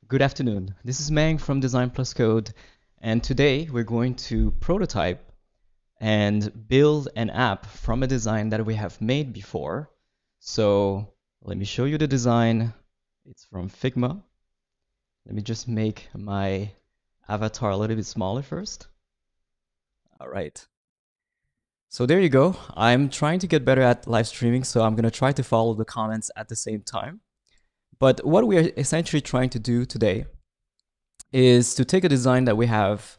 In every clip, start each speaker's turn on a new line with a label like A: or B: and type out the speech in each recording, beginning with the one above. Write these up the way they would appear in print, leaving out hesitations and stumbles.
A: Good afternoon. This is Mang from Design Plus Code, and today we're going to prototype and build an app from a design that we have made before. So let me show you the design. It's from Figma. Let me just make my avatar a little bit smaller first. All right. So there you go. I'm trying to get better at live streaming, so I'm going to try to follow the comments at the same time. But what we are essentially trying to do today is to take a design that we have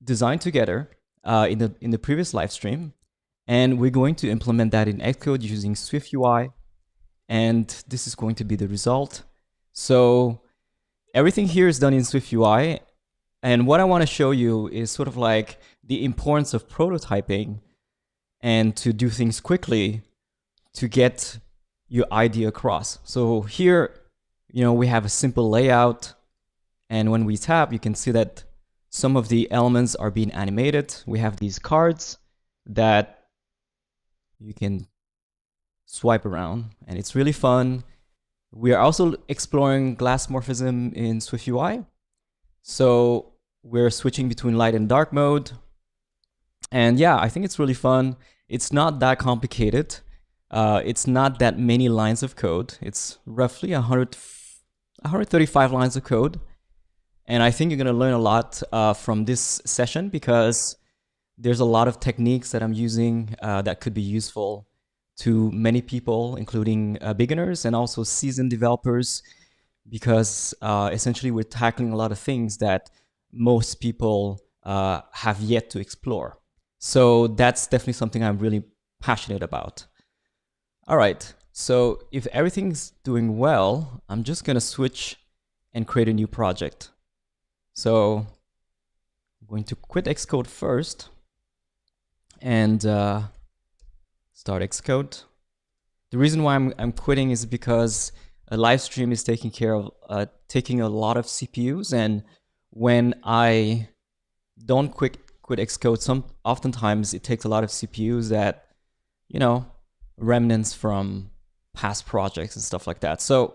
A: designed together in the previous live stream, and we're going to implement that in Xcode using SwiftUI, and this is going to be the result. So everything here is done in SwiftUI, and what I want to show you is sort of like the importance of prototyping and to do things quickly to get your idea across. So here, we have a simple layout, and when we tap, you can see that some of the elements are being animated. We have these cards that you can swipe around, and it's really fun. We are also exploring Glassmorphism in SwiftUI. So we're switching between light and dark mode. And yeah, I think it's really fun. It's not that complicated. It's not that many lines of code. It's roughly 135 lines of code. And I think you're going to learn a lot from this session because there's a lot of techniques that I'm using that could be useful to many people, including beginners and also seasoned developers, because essentially we're tackling a lot of things that most people have yet to explore. So that's definitely something I'm really passionate about. All right, so if everything's doing well, I'm just going to switch and create a new project. So I'm going to quit Xcode first and start Xcode. The reason why I'm quitting is because a live stream is taking a lot of CPUs, and when I don't quit Xcode, oftentimes it takes a lot of CPUs that, remnants from past projects and stuff like that. So,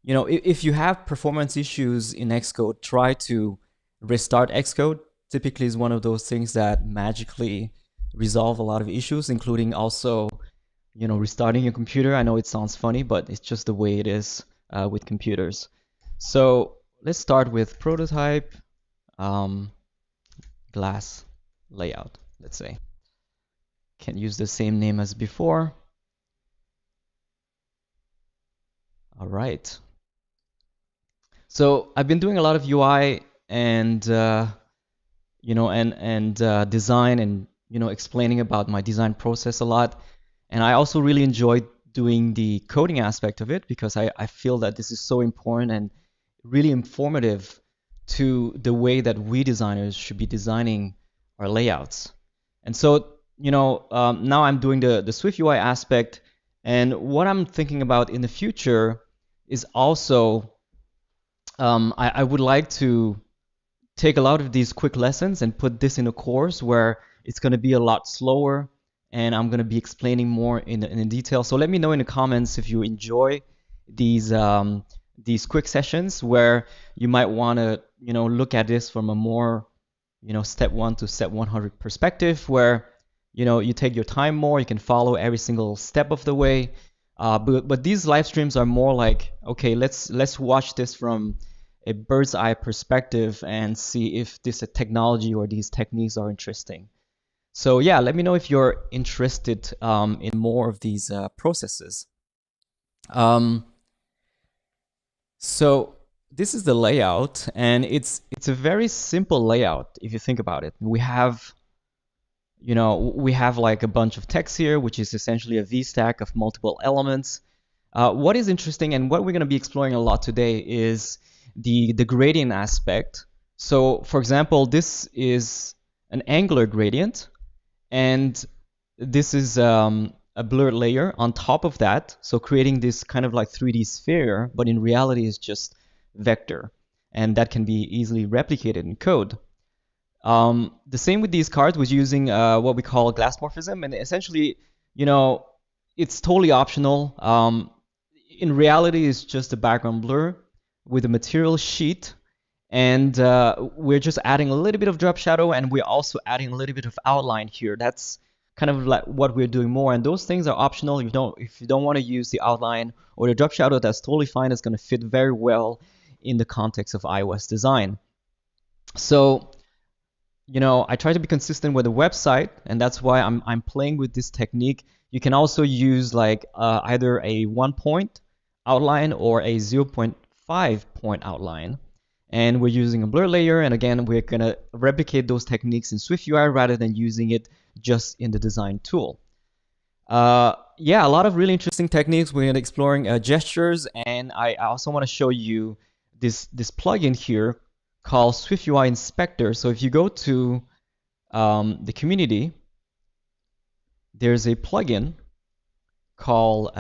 A: if you have performance issues in Xcode, try to restart Xcode. Typically is one of those things that magically resolve a lot of issues, including also, restarting your computer. I know it sounds funny, but it's just the way it is with computers. So let's start with prototype, glass layout, let's say. Can use the same name as before. All right. So I've been doing a lot of UI and design and explaining about my design process a lot. And I also really enjoy doing the coding aspect of it because I feel that this is so important and really informative to the way that we designers should be designing our layouts. And so now I'm doing the SwiftUI aspect, and what I'm thinking about in the future is also I would like to take a lot of these quick lessons and put this in a course where it's going to be a lot slower, and I'm going to be explaining more in detail. So let me know in the comments if you enjoy these quick sessions where you might want to look at this from a more step 1 to step 100 perspective, where you take your time more, you can follow every single step of the way. But these live streams are more like, okay, let's watch this from a bird's eye perspective and see if this technology or these techniques are interesting. So yeah, let me know if you're interested in more of these processes. So this is the layout, and it's a very simple layout if you think about it. We have like a bunch of text here, which is essentially a VStack of multiple elements. What is interesting and what we're going to be exploring a lot today is the gradient aspect. So for example, this is an angular gradient, and this is a blurred layer on top of that. So creating this kind of like 3D sphere, but in reality is just vector, and that can be easily replicated in code. The same with these cards, we're using what we call Glassmorphism, and essentially, it's totally optional. In reality, it's just a background blur, with a material sheet, and we're just adding a little bit of drop shadow, and we're also adding a little bit of outline here. That's kind of like what we're doing more, and those things are optional. If you don't want to use the outline or the drop shadow, that's totally fine. It's going to fit very well in the context of iOS design. So, you know, I try to be consistent with the website, and that's why I'm playing with this technique. You can also use like either a 1-point outline or a 0.5-point outline. And we're using a blur layer, and again, we're gonna replicate those techniques in SwiftUI rather than using it just in the design tool. Yeah, a lot of really interesting techniques. We're exploring gestures, and I also want to show you this plugin here called SwiftUI Inspector. So if you go to the community, there's a plugin called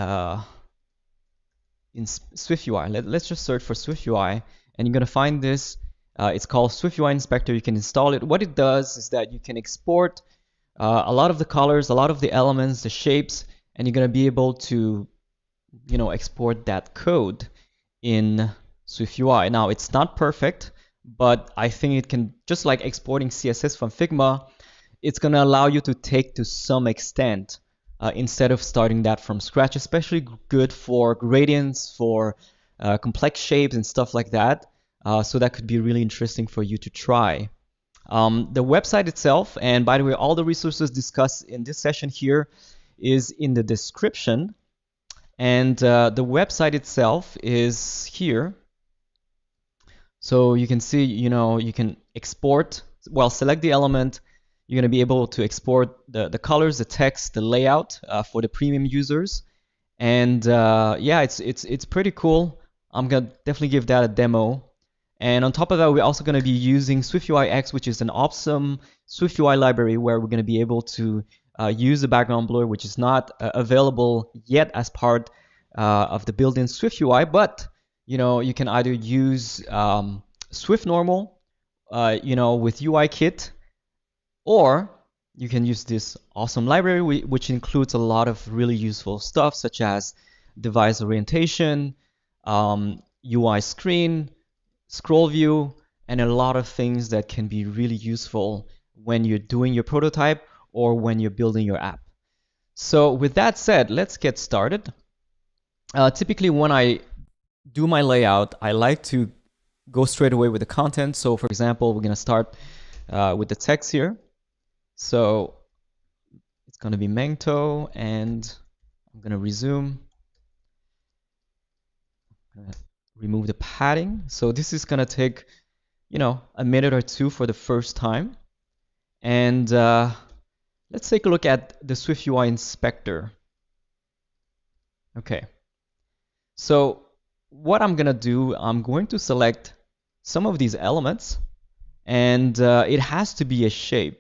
A: in SwiftUI. Let's just search for SwiftUI, and you're gonna find this. It's called SwiftUI Inspector. You can install it. What it does is that you can export a lot of the colors, a lot of the elements, the shapes, and you're gonna be able to, you know, export that code in SwiftUI. Now, it's not perfect, but I think it can, just like exporting CSS from Figma, it's gonna allow you to take to some extent instead of starting that from scratch, especially good for gradients, for complex shapes and stuff like that. So that could be really interesting for you to try. The website itself, and by the way, all the resources discussed in this session here is in the description. And the website itself is here. So you can see, you know, you can export, well, select the element. You're going to be able to export the colors, the text, the layout for the premium users. And yeah, it's pretty cool. I'm going to definitely give that a demo. And on top of that, we're also going to be using SwiftUI X, which is an awesome SwiftUI library where we're going to be able to use the background blur, which is not available yet as part of the built-in SwiftUI. But you know, you can either use Swift Normal, you know, with UIKit, or you can use this awesome library, which includes a lot of really useful stuff, such as device orientation, UI screen, scroll view, and a lot of things that can be really useful when you're doing your prototype or when you're building your app. So with that said, let's get started. Typically, when I do my layout, I like to go straight away with the content. So for example, we're going to start with the text here. So it's going to be Mengto, and I'm going to resume. I'm going to remove the padding. So this is going to take, you know, a minute or two for the first time. And let's take a look at the SwiftUI Inspector. Okay. So what I'm going to do, I'm going to select some of these elements, and it has to be a shape.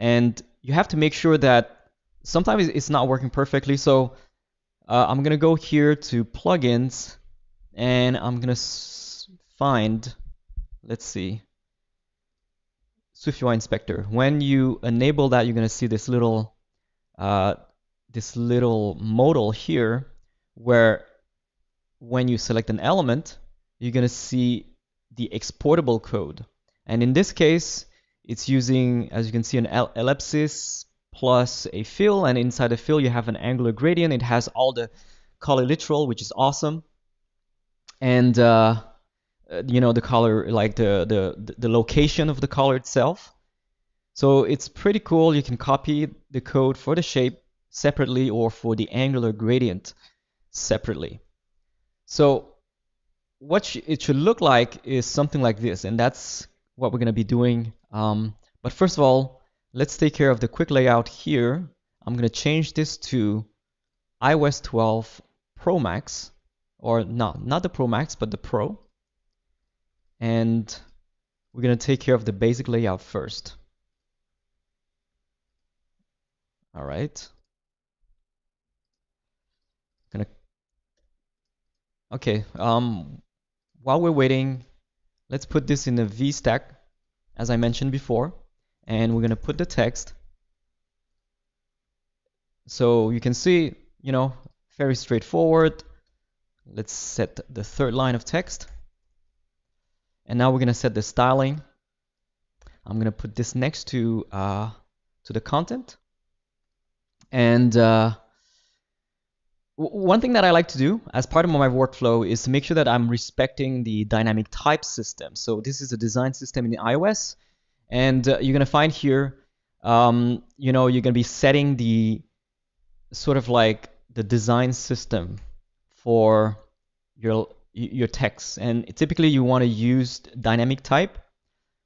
A: And you have to make sure that sometimes it's not working perfectly. So I'm going to go here to plugins, and I'm going to find, let's see, SwiftUI Inspector. When you enable that, you're going to see this little modal here, where when you select an element, you're going to see the exportable code. And in this case, it's using, as you can see, an ellipsis plus a fill, and inside the fill you have an angular gradient. It has all the color literal, which is awesome, and you know, the color, like the location of the color itself. So it's pretty cool. You can copy the code for the shape separately or for the angular gradient separately. So what it should look like is something like this, and that's what we're going to be doing. But first of all, let's take care of the quick layout here. I'm going to change this to iOS 12 Pro Max, or not the Pro Max, but the Pro. And we're going to take care of the basic layout first. All right. Okay. While we're waiting, let's put this in a VStack, as I mentioned before, and we're going to put the text. So you can see, you know, very straightforward. Let's set the third line of text. And now we're going to set the styling. I'm going to put this next to the content. And one thing that I like to do as part of my workflow is to make sure that I'm respecting the dynamic type system. So this is a design system in the iOS. And you're going to find here, you know, you're going to be setting the sort of like the design system for your text. And typically you want to use dynamic type,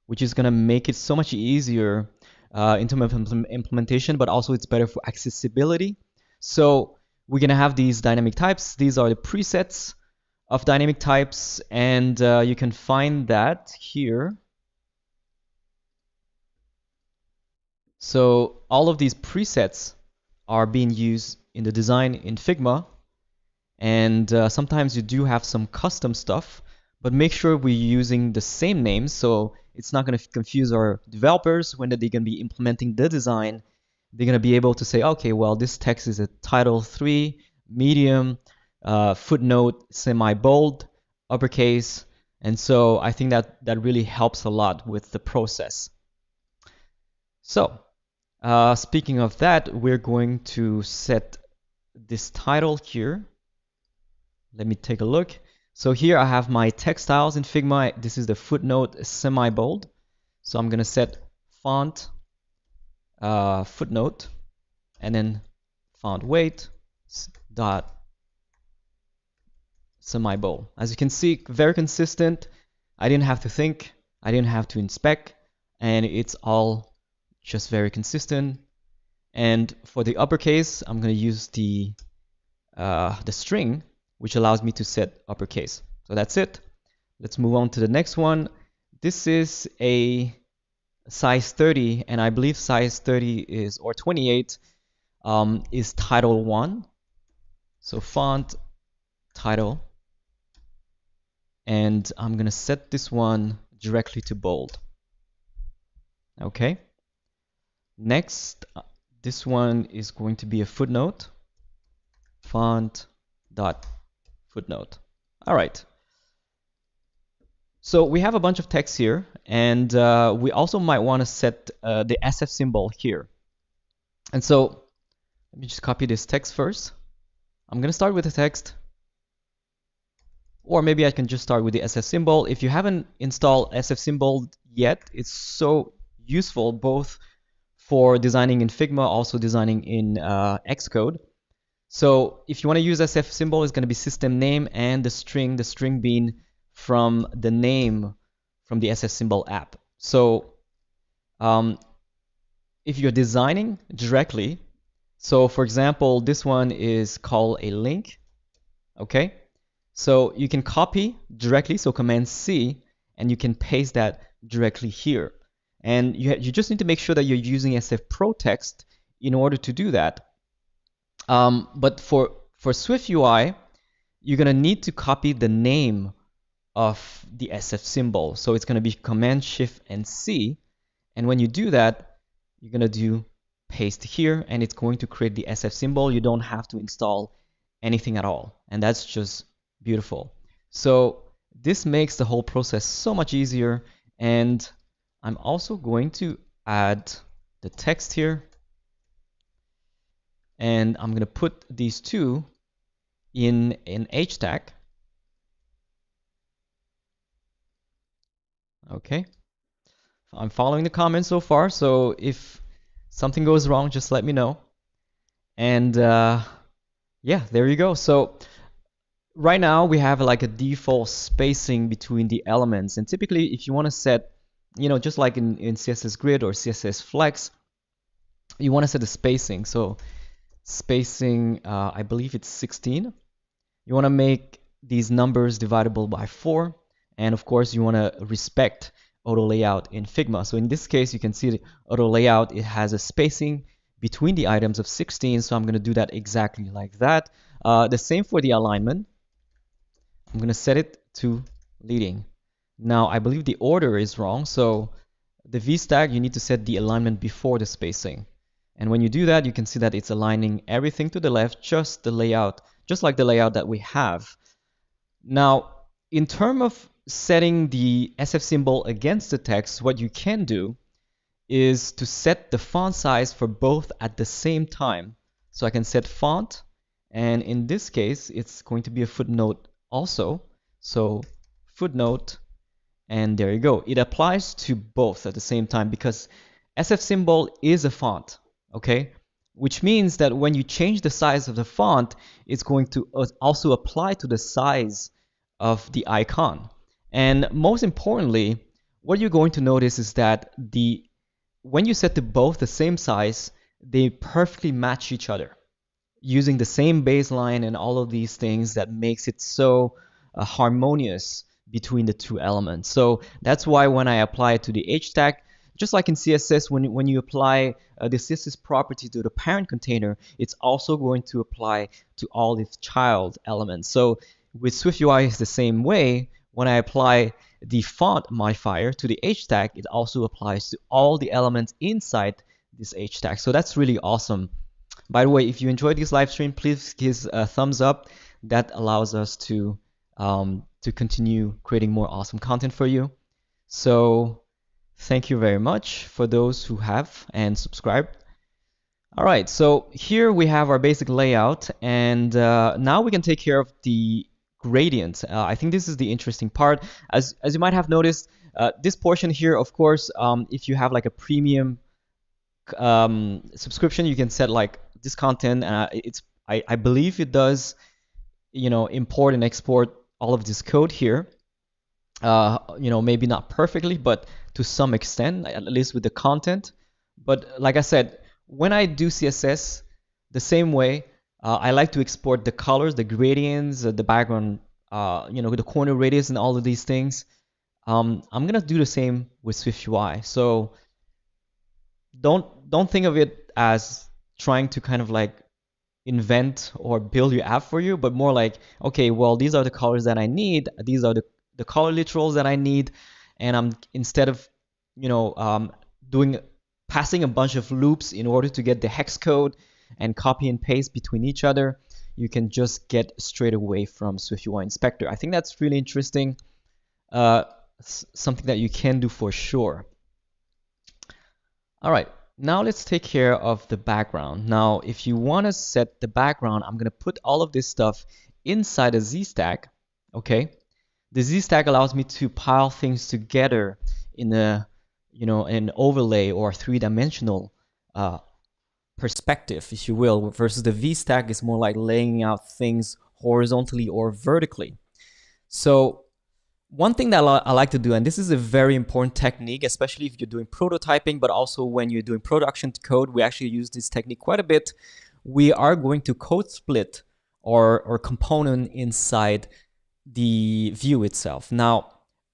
A: which is going to make it so much easier in terms of implementation, but also it's better for accessibility. So we're going to have these dynamic types. These are the presets of dynamic types, and you can find that here. So all of these presets are being used in the design in Figma, and sometimes you do have some custom stuff, but make sure we're using the same names so it's not going to confuse our developers when they're going to be implementing the design. They're going to be able to say, okay, well, this text is a title 3, medium, footnote, semi-bold, uppercase. And so I think that really helps a lot with the process. So speaking of that, we're going to set this title here. Let me take a look. So here I have my text styles in Figma. This is the footnote semi-bold. So I'm going to set font footnote and then font weight dot semi-bold. As you can see, very consistent. I didn't have to think. I didn't have to inspect. And it's all just very consistent. And for the uppercase, I'm going to use the string, which allows me to set uppercase. So that's it. Let's move on to the next one. This is a size 30, and I believe size 30 is, or 28, is title 1. So font, title, and I'm going to set this one directly to bold. Okay. Next, this one is going to be a footnote, font dot footnote. All right. So we have a bunch of text here, and we also might want to set the SF symbol here. And so let me just copy this text first. I'm going to start with the text, or maybe I can just start with the SF symbol. If you haven't installed SF symbol yet, it's so useful both for designing in Figma, also designing in Xcode. So if you want to use SF symbol, it's going to be system name and the string being from the name from the SF symbol app. So if you're designing directly, so for example, this one is called a link, okay? So you can copy directly, so Command C, and you can paste that directly here. And you just need to make sure that you're using SF Pro Text in order to do that. But for SwiftUI, you're going to need to copy the name of the SF symbol. So it's going to be Command Shift and C. And when you do that, you're going to do paste here, and it's going to create the SF symbol. You don't have to install anything at all. And that's just beautiful. So this makes the whole process so much easier. And I'm also going to add the text here. And I'm going to put these two in an H tag. Okay. I'm following the comments so far, so if something goes wrong, just let me know. And yeah, there you go. So right now we have like a default spacing between the elements. And typically if you want to set, you know, just like in CSS Grid or CSS Flex, you want to set the spacing. So spacing, I believe it's 16. You want to make these numbers divisible by 4. And of course, you want to respect auto layout in Figma. So in this case, you can see the auto layout, it has a spacing between the items of 16. So I'm going to do that exactly like that. The same for the alignment. I'm going to set it to leading. Now, I believe the order is wrong. So the V stack, you need to set the alignment before the spacing. And when you do that, you can see that it's aligning everything to the left, just the layout, just like the layout that we have. Now, in terms of setting the SF symbol against the text, what you can do is to set the font size for both at the same time. So I can set font, and in this case, it's going to be a footnote also. So footnote, and there you go. It applies to both at the same time because SF symbol is a font, okay? Which means that when you change the size of the font, it's going to also apply to the size of the icon. And most importantly, what you're going to notice is that when you set to both the same size, they perfectly match each other using the same baseline and all of these things that makes it so harmonious between the two elements. So that's why when I apply it to the H tag, just like in CSS, when you apply the CSS property to the parent container, it's also going to apply to all its child elements. So with SwiftUI, it's the same way. When I apply the font modifier to the H tag, it also applies to all the elements inside this H tag. So that's really awesome. By the way, if you enjoyed this live stream, please give a thumbs up. That allows us to continue creating more awesome content for you. So thank you very much for those who have and subscribed. All right, so here we have our basic layout, and now we can take care of the gradient. I think this is the interesting part. As you might have noticed, this portion here, of course, if you have like a premium subscription, you can set like this content. I believe it does, import and export all of this code here. Maybe not perfectly, but to some extent, at least with the content. But like I said, when I do CSS, the same way, I like to export the colors, the gradients, the background, the corner radius and all of these things. I'm gonna do the same with SwiftUI. So don't think of it as trying to kind of like invent or build your app for you, but more like, okay, well, these are the colors that I need. These are the color literals that I need, and I'm instead of passing a bunch of loops in order to get the hex code and copy and paste between each other, you can just get straight away from SwiftUI Inspector. I think that's really interesting, something that you can do for sure. All right, now let's take care of the background. Now, if you want to set the background, I'm going to put all of this stuff inside a Z-stack, okay? The Z-stack allows me to pile things together in an overlay or three-dimensional perspective, if you will, versus the V-stack is more like laying out things horizontally or vertically. So one thing that I like to do, and this is a very important technique, especially if you're doing prototyping, but also when you're doing production code, we actually use this technique quite a bit. We are going to code split or component inside the view itself. Now,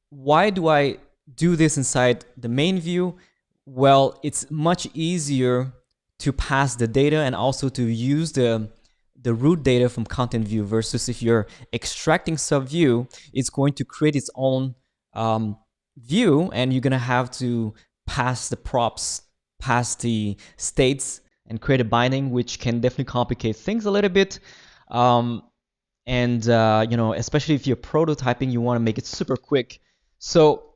A: why do I do this inside the main view? Well, it's much easier to pass the data and also to use the root data from content view versus if you're extracting subview, it's going to create its own view, and you're going to have to pass the props, pass the states, and create a binding, which can definitely complicate things a little bit. Especially if you're prototyping, you want to make it super quick. So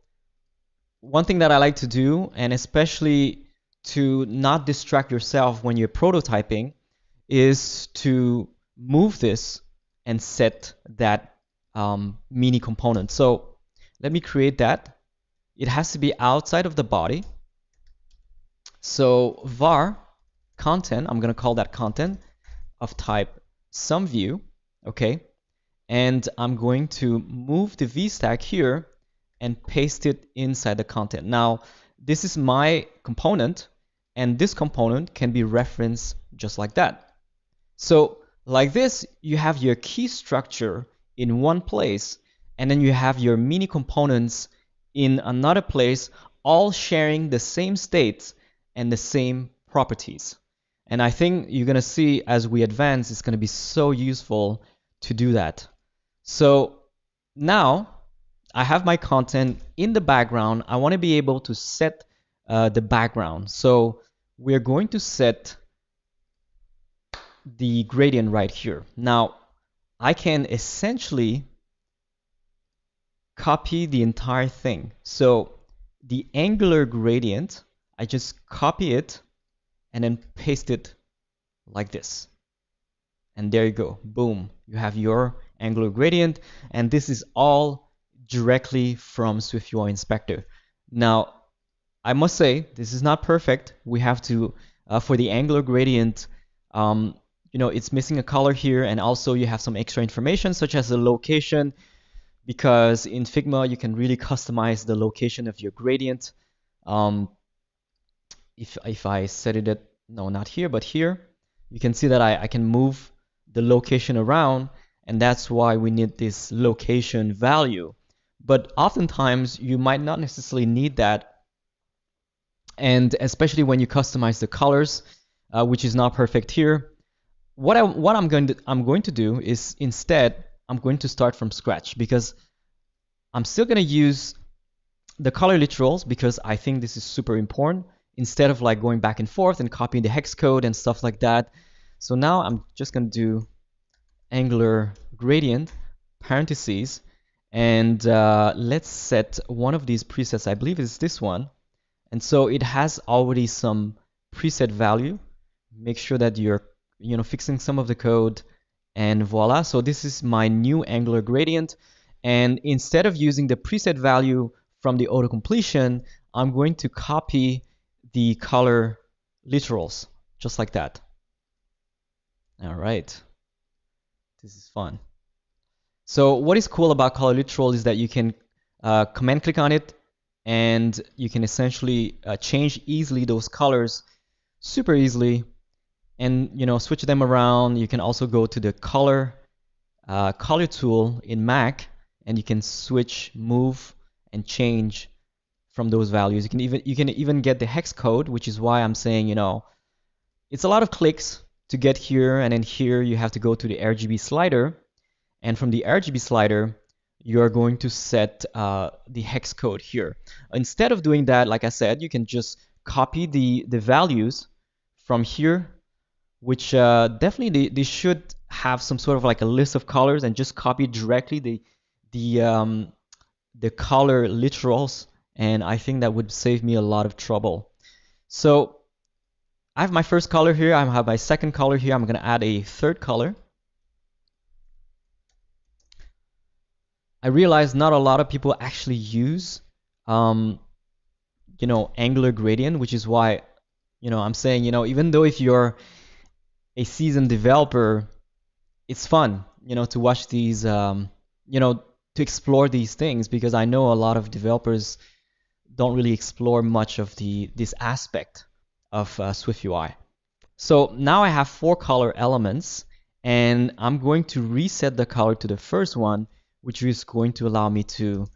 A: one thing that I like to do, and especially to not distract yourself when you're prototyping, is to move this and set that mini component. So let me create that. It has to be outside of the body. So var content, I'm going to call that content of type SomeView, okay? And I'm going to move the VStack here and paste it inside the content. Now, this is my component, and this component can be referenced just like that. So like this, you have your key structure in one place, and then you have your mini components in another place, all sharing the same states and the same properties. And I think you're going to see as we advance, it's going to be so useful to do that. So now I have my content in the background. I want to be able to set the background. So we're going to set the gradient right here. Now, I can essentially copy the entire thing. So the angular gradient, I just copy it and then paste it like this. And there you go. Boom. You have your angular gradient. And this is all directly from SwiftUI Inspector. Now, I must say, this is not perfect. We have to, for the angular gradient, you know, it's missing a color here. And also you have some extra information such as the location, because in Figma, you can really customize the location of your gradient. If I set it at, no, not here, but here, you can see that I can move the location around, and that's why we need this location value. But oftentimes, you might not necessarily need that, and especially when you customize the colors, which is not perfect here. What I'm going to do is instead, I'm going to start from scratch, because I'm still going to use the color literals because I think this is super important, instead of like going back and forth and copying the hex code and stuff like that. So now I'm just going to do angular gradient parentheses, and let's set one of these presets. I believe it's this one. And so it has already some preset value. Make sure that you're fixing some of the code, and voila. So this is my new angular gradient. And instead of using the preset value from the auto completion, I'm going to copy the color literals just like that. All right, this is fun. So what is cool about color literal is that you can command click on it, and you can essentially change easily those colors super easily, and switch them around. You can also go to the color tool in Mac, and you can switch, move, and change from those values. You can even get the hex code, which is why I'm saying it's a lot of clicks to get here, and then here you have to go to the RGB slider, and from the RGB slider you are going to set the hex code here. Instead of doing that, like I said, you can just copy the values from here, which definitely they should have some sort of like a list of colors, and just copy directly the color literals, and I think that would save me a lot of trouble. So I have my first color here, I have my second color here, I'm going to add a third color. I realize not a lot of people actually use angular gradient, which is why I'm saying even though if you're a seasoned developer, it's fun to watch these to explore these things, because I know a lot of developers don't really explore much of this aspect of SwiftUI. So now I have 4 color elements, and I'm going to reset the color to the first one, which is going to allow me to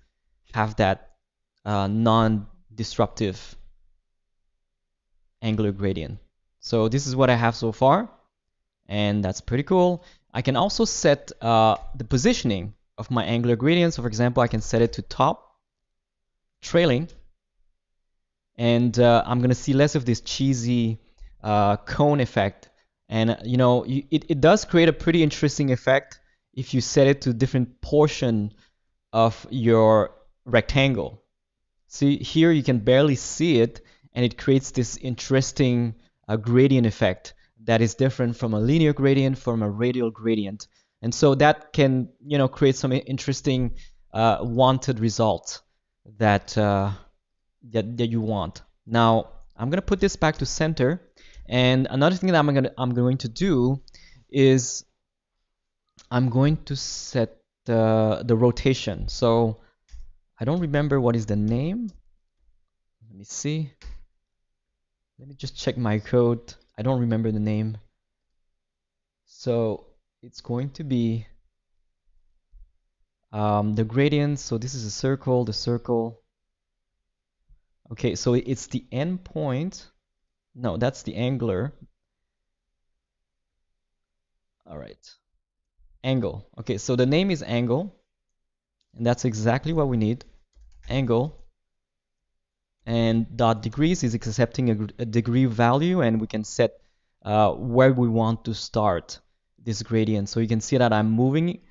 A: have that non-disruptive angular gradient. So this is what I have so far, and that's pretty cool. I can also set the positioning of my angular gradient. So for example, I can set it to top, trailing, and I'm going to see less of this cheesy cone effect. And it does create a pretty interesting effect if you set it to different portion of your rectangle. See here, you can barely see it, and it creates this interesting gradient effect that is different from a linear gradient, from a radial gradient. And so that can create some interesting wanted result that that you want. Now I'm going to put this back to center, and another thing that I'm going to do is I'm going to set the rotation. So I don't remember what is the name. Let me see. Let me just check my code. I don't remember the name. So it's going to be the gradient. So this is a circle, the circle. Okay, so it's the end point. No, that's the angular. All right. Angle. Okay, so the name is angle, and that's exactly what we need. Angle. And dot degrees is accepting a degree value, and we can set where we want to start this gradient. So you can see that I'm moving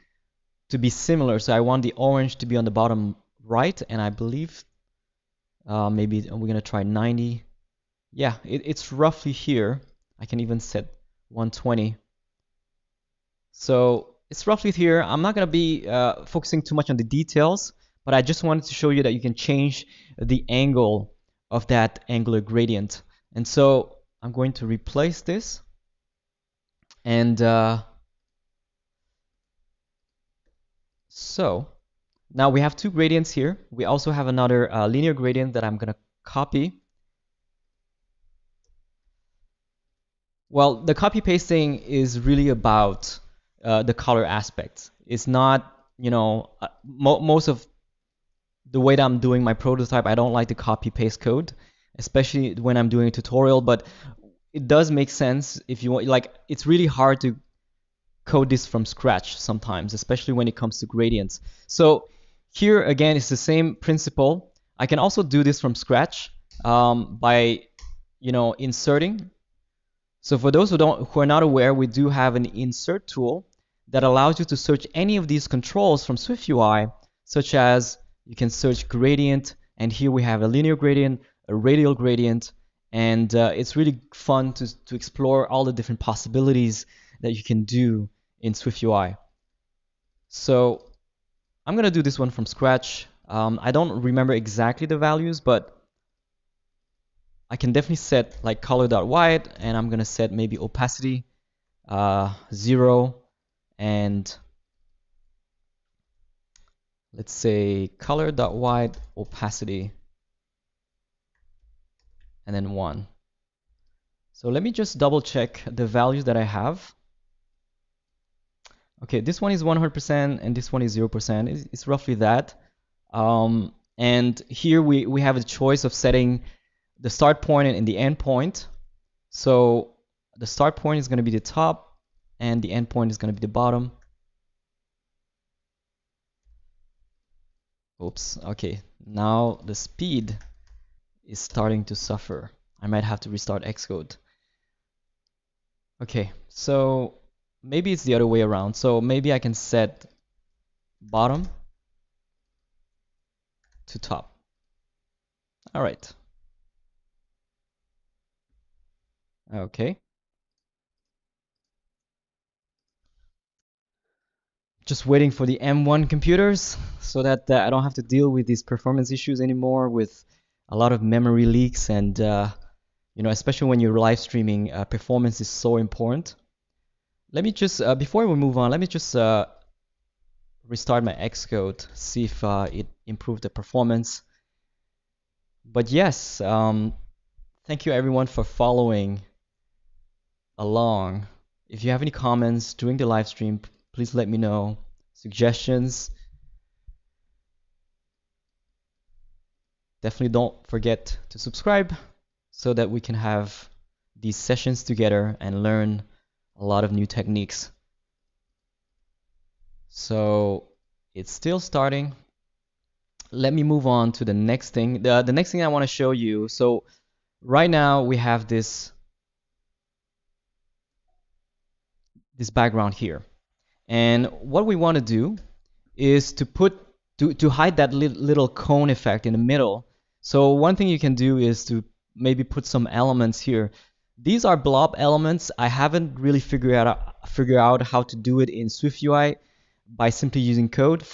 A: to be similar. So I want the orange to be on the bottom right, and I believe maybe we're gonna try 90. Yeah, it's roughly here. I can even set 120. So it's roughly here. I'm not gonna be focusing too much on the details, but I just wanted to show you that you can change the angle of that angular gradient. And so I'm going to replace this, and so now we have two gradients here. We also have another linear gradient that I'm gonna copy. Well, the copy pasting is really about the color aspects. It's not, you know, most of the way that I'm doing my prototype, I don't like to copy paste code, especially when I'm doing a tutorial, but it does make sense if you want. Like, it's really hard to code this from scratch sometimes, especially when it comes to gradients. So here again, it's the same principle. I can also do this from scratch by, you know, inserting. So for those who are not aware, we do have an insert tool that allows you to search any of these controls from SwiftUI, such as you can search gradient, and here we have a linear gradient, a radial gradient, and it's really fun to explore all the different possibilities that you can do in SwiftUI. So I'm gonna do this one from scratch. I don't remember exactly the values, but I can definitely set like color.white, and I'm gonna set maybe opacity 0, and let's say color.white opacity, and then 1. So let me just double check the values that I have. Okay, this one is 100% and this one is 0%. It's roughly that. And here we have a choice of setting the start point and the end point. So the start point is going to be the top, and the end point is going to be the bottom. Oops, okay. Now the speed is starting to suffer. I might have to restart Xcode. Okay, so maybe it's the other way around. So maybe I can set bottom to top. All right. Okay. Just waiting for the M1 computers so that I don't have to deal with these performance issues anymore with a lot of memory leaks, and you know, especially when you're live streaming, performance is so important. Let me just before we move on, let me just restart my Xcode, see if it improved the performance. But yes, thank you everyone for following along. If you have any comments during the live stream, please let me know. Suggestions. Definitely don't forget to subscribe so that we can have these sessions together and learn a lot of new techniques. So it's still starting. Let me move on to the next thing. The next thing I want to show you. So right now we have this background here. And what we want to do is to hide that little cone effect in the middle. So one thing you can do is to maybe put some elements here. These are blob elements. I haven't really figured out how to do it in SwiftUI by simply using code.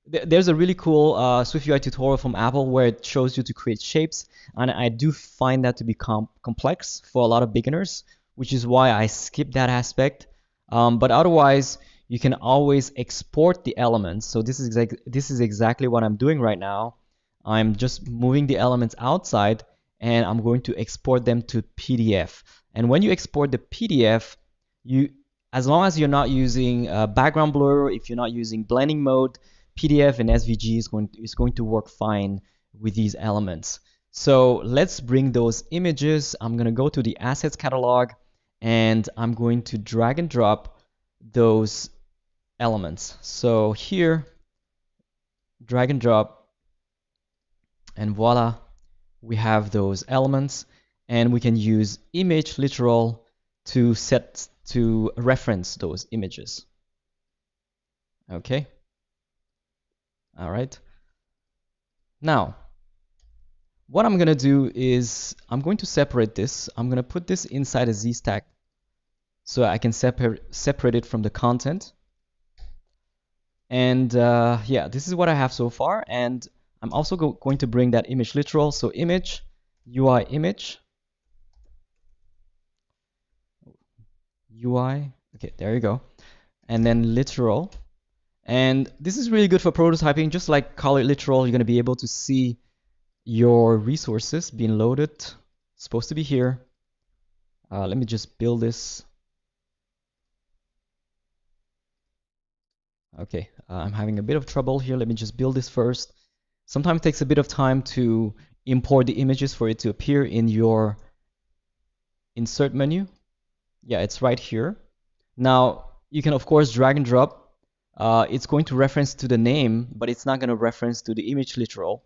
A: There's a really cool SwiftUI tutorial from Apple where it shows you to create shapes, and I do find that to be complex for a lot of beginners, which is why I skip that aspect. But otherwise, you can always export the elements. So this is exactly what I'm doing right now. I'm just moving the elements outside, and I'm going to export them to PDF. And when you export the PDF, as long as you're not using background blur, if you're not using blending mode, PDF and SVG is going to work fine with these elements. So let's bring those images. I'm going to go to the assets catalog, and I'm going to drag and drop those elements. So here, drag and drop, and voila, we have those elements, and we can use image literal to reference those images. Okay. All right. Now, what I'm going to do is I'm going to separate this. I'm going to put this inside a Z stack so I can separate it from the content. And yeah, this is what I have so far. And I'm also going to bring that image literal. So image, UI image, UI. Okay, there you go. And then literal. And this is really good for prototyping. Just like call it literal, you're going to be able to see your resources being loaded. It's supposed to be here. Let me just build this. Okay, I'm having a bit of trouble here. Let me just build this first. Sometimes it takes a bit of time to import the images for it to appear in your insert menu. Yeah, it's right here. Now, you can, of course, drag and drop. It's going to reference to the name, but it's not going to reference to the image literal.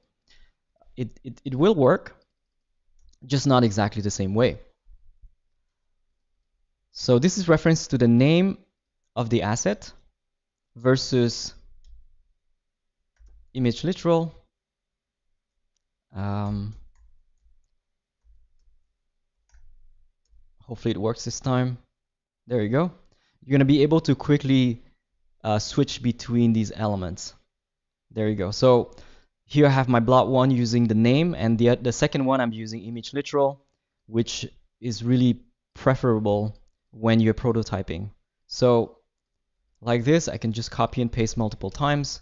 A: It will work, just not exactly the same way. So this is reference to the name of the asset versus image literal. Hopefully it works this time. There you go. You're going to be able to quickly switch between these elements. There you go. So here I have my block one using the name, and the second one I'm using image literal, which is really preferable when you're prototyping. So like this, I can just copy and paste multiple times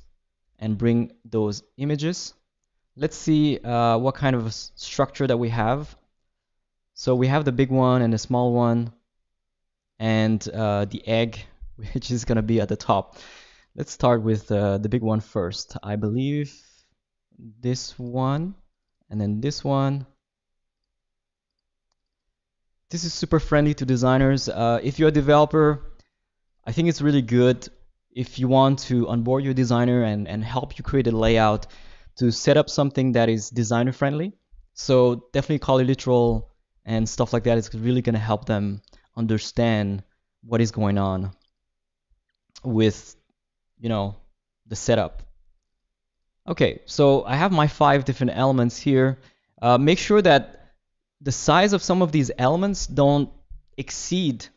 A: and bring those images. Let's see what kind of structure that we have. So we have the big one and the small one, and the egg, which is going to be at the top. Let's start with the big one first. I believe this one, and then this one. This is super friendly to designers. If you're a developer, I think it's really good if you want to onboard your designer and help you create a layout to set up something that is designer friendly. So definitely call it literal and stuff like that. It's really going to help them understand what is going on with, you know, the setup. Okay, so I have my 5 different elements here. Make sure that the size of some of these elements don't exceed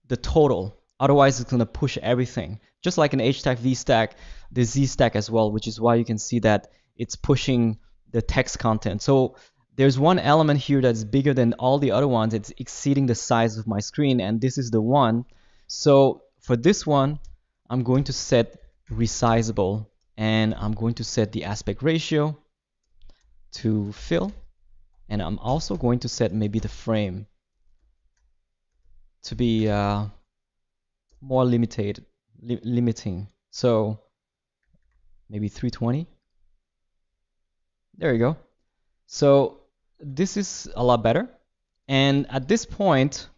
A: the total. Otherwise, it's going to push everything. Just like an H stack, V stack, the Z stack as well, which is why you can see that it's pushing the text content. So there's one element here that's bigger than all the other ones. It's exceeding the size of my screen, and this is the one. So for this one, I'm going to set resizable, and I'm going to set the aspect ratio to fill, and I'm also going to set maybe the frame to be more limiting. So maybe 320. There you go. So this is a lot better. And at this point,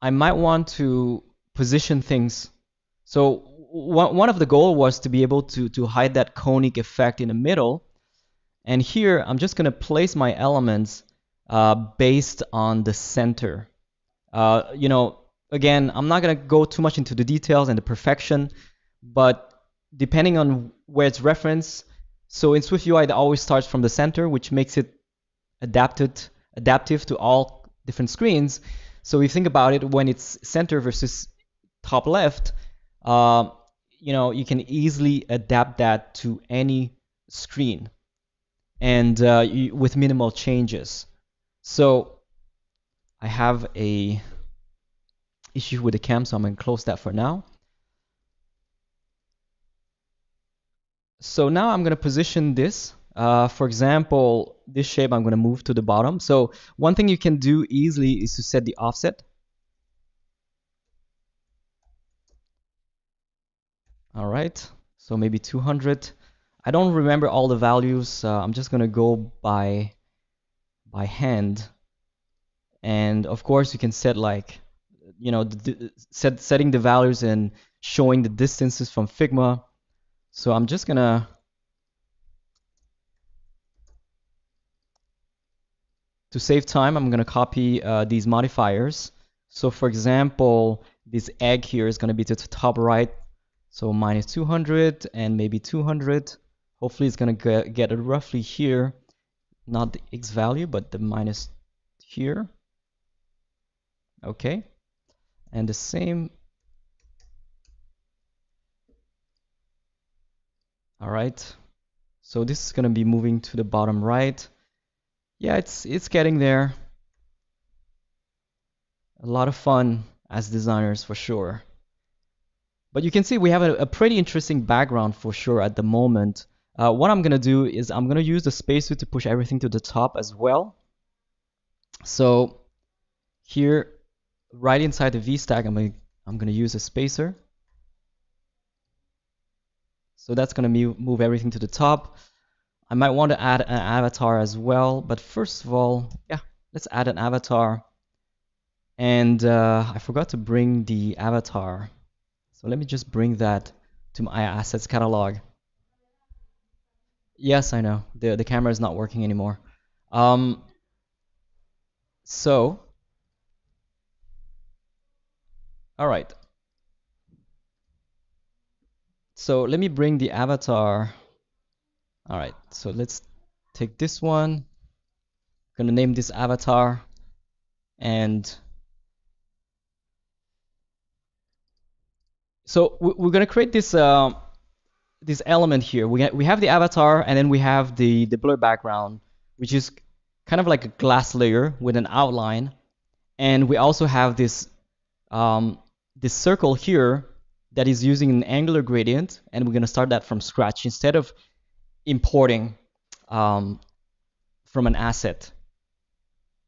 A: I might want to position things. So one of the goals was to be able to hide that conic effect in the middle. And here, I'm just going to place my elements based on the center. You know, again, I'm not going to go too much into the details and the perfection, but depending on where it's referenced, so in SwiftUI, it always starts from the center, which makes it adaptive to all different screens. So if you think about it, when it's center versus top left, you know, you can easily adapt that to any screen and with minimal changes. So I have a issue with the cam, so I'm going to close that for now. So now I'm going to position this. For example, this shape I'm going to move to the bottom. So one thing you can do easily is to set the offset. All right, so maybe 200. I don't remember all the values. I'm just going to go by hand. And of course, you can set like, you know, setting the values and showing the distances from Figma. So I'm just gonna to save time, I'm gonna copy these modifiers. So for example, this egg here is gonna be to the top right. So minus 200 and maybe 200. Hopefully it's going to get it roughly here, not the X value, but the minus here. Okay. And the same. All right. So this is going to be moving to the bottom right. Yeah, it's getting there. A lot of fun as designers for sure. But you can see we have a pretty interesting background for sure at the moment. What I'm going to do is I'm going to use the spacer to push everything to the top as well. So here, right inside the V stack, I'm going to use a spacer. So that's going to move everything to the top. I might want to add an avatar as well. But first of all, yeah, let's add an avatar. And I forgot to bring the avatar. So let me just bring that to my assets catalog. Yes, I know. The camera is not working anymore. So, all right. So let me bring the avatar. All right, so let's take this one. I'm gonna name this avatar. And so we're gonna create this this element here. We have the avatar, and then we have the blur background, which is kind of like a glass layer with an outline. And we also have this this circle here that is using an angular gradient, and we're going to start that from scratch instead of importing from an asset.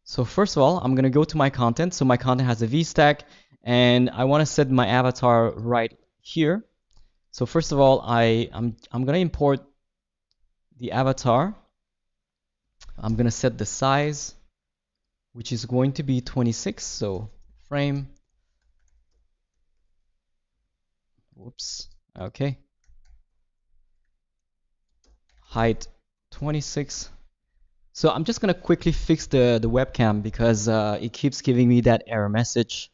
A: So first of all, I'm going to go to my content. So my content has a V stack, and I want to set my avatar right here. So first of all, I'm going to import the avatar. I'm going to set the size, which is going to be 26. So frame. Whoops. Okay. Height 26. So I'm just gonna quickly fix the webcam because it keeps giving me that error message.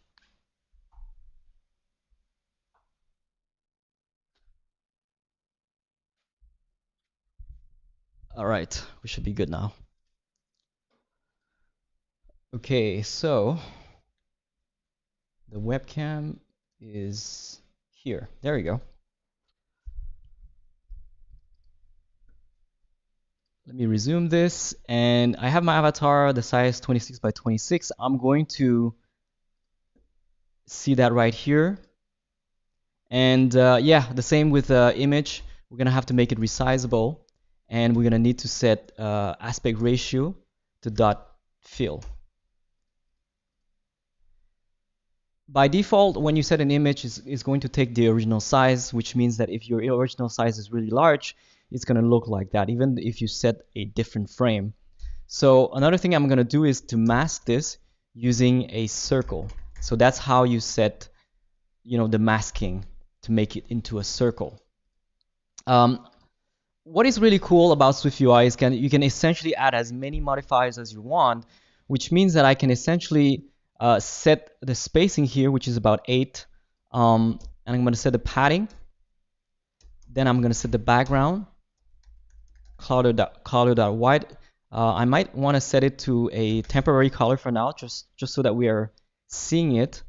A: All right, we should be good now. Okay, so the webcam is here. There we go. Let me resume this, and I have my avatar, the size 26 by 26. I'm going to see that right here. And yeah, the same with image. We're gonna have to make it resizable, and we're gonna need to set aspect ratio to dot fill. By default, when you set an image, it's going to take the original size, which means that if your original size is really large, it's going to look like that, even if you set a different frame. So another thing I'm going to do is to mask this using a circle. So that's how you set, the masking to make it into a circle. What is really cool about SwiftUI is you can essentially add as many modifiers as you want, which means that I can essentially set the spacing here, which is about 8, and I'm going to set the padding. Then I'm going to set the background, color.white. I might want to set it to a temporary color for now, just so that we are seeing it.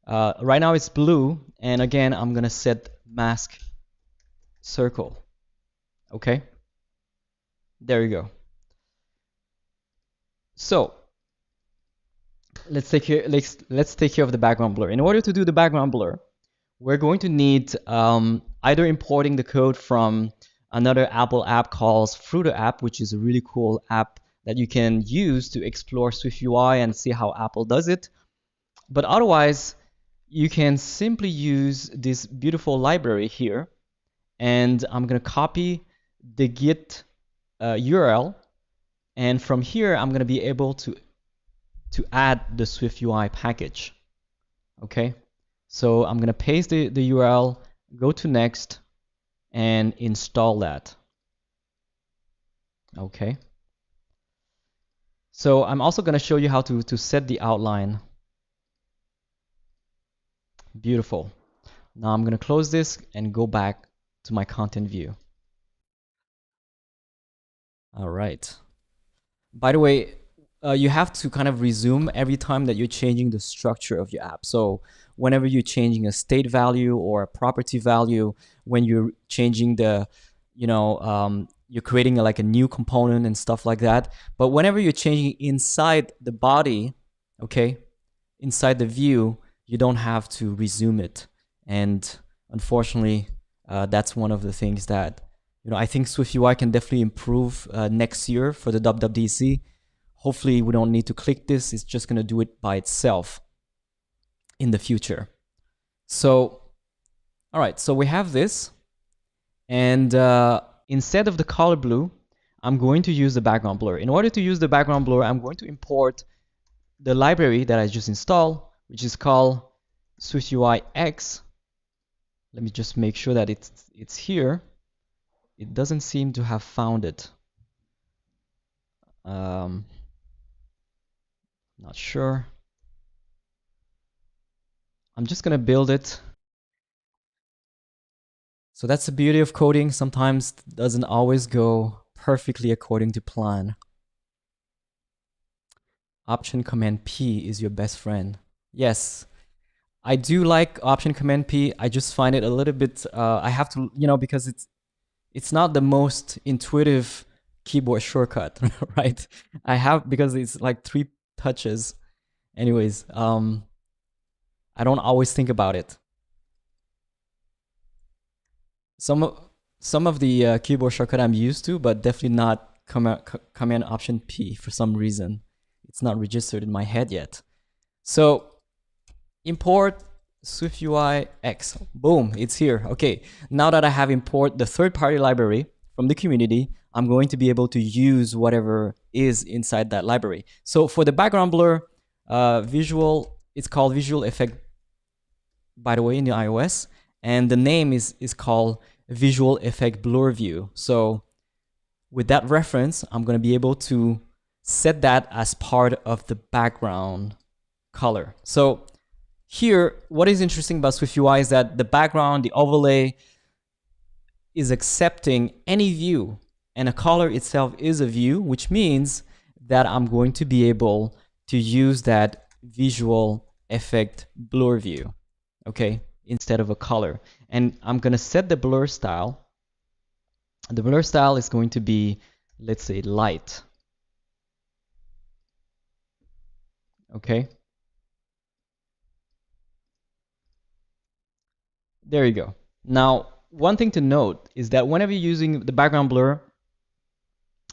A: Right now it's blue, and again I'm going to set mask circle. Okay, there you go. So let's take care of the background blur. In order to do the background blur, we're going to need either importing the code from another Apple app called Fruiter app, which is a really cool app that you can use to explore SwiftUI and see how Apple does it. But otherwise, you can simply use this beautiful library here, and I'm going to copy the Git URL, and from here I'm going to be able to add the SwiftUI package. Okay, so I'm going to paste the URL, go to next, and install that. Okay, so I'm also going to show you how to set the outline. Beautiful. Now I'm going to close this and go back to my content view. All right. By the way, you have to kind of resume every time that you're changing the structure of your app. So whenever you're changing a state value or a property value, when you're changing the, you're creating like a new component and stuff like that. But whenever you're changing inside the body, okay, inside the view, you don't have to resume it. And unfortunately, that's one of the things that, I think SwiftUI can definitely improve next year for the WWDC. Hopefully we don't need to click this. It's just going to do it by itself in the future. So, all right, so we have this. And instead of the color blue, I'm going to use the background blur. In order to use the background blur, I'm going to import the library that I just installed, which is called SwiftUI X. Let me just make sure that it's here. It doesn't seem to have found it. Not sure. I'm just gonna build it. So that's the beauty of coding. Sometimes it doesn't always go perfectly according to plan. Option Command P is your best friend. Yes, I do like Option Command P. I just find it a little bit, I have to, because it's not the most intuitive keyboard shortcut, right? Because it's like 3 touches. Anyways, I don't always think about it. Some of the keyboard shortcut I'm used to, but definitely not Command Option P for some reason. It's not registered in my head yet. So import SwiftUI X. Boom, it's here. Okay, now that I have imported the third-party library from the community, I'm going to be able to use whatever is inside that library. So for the background blur, it's called Visual Effect, by the way, in the iOS. And the name is called Visual Effect Blur View. So with that reference, I'm going to be able to set that as part of the background color. So here, what is interesting about SwiftUI is that the background, the overlay, is accepting any view, and a color itself is a view, which means that I'm going to be able to use that visual effect blur view, okay, instead of a color. And I'm going to set the blur style. The blur style is going to be, let's say, light. Okay. There you go. Now, one thing to note is that whenever you're using the background blur,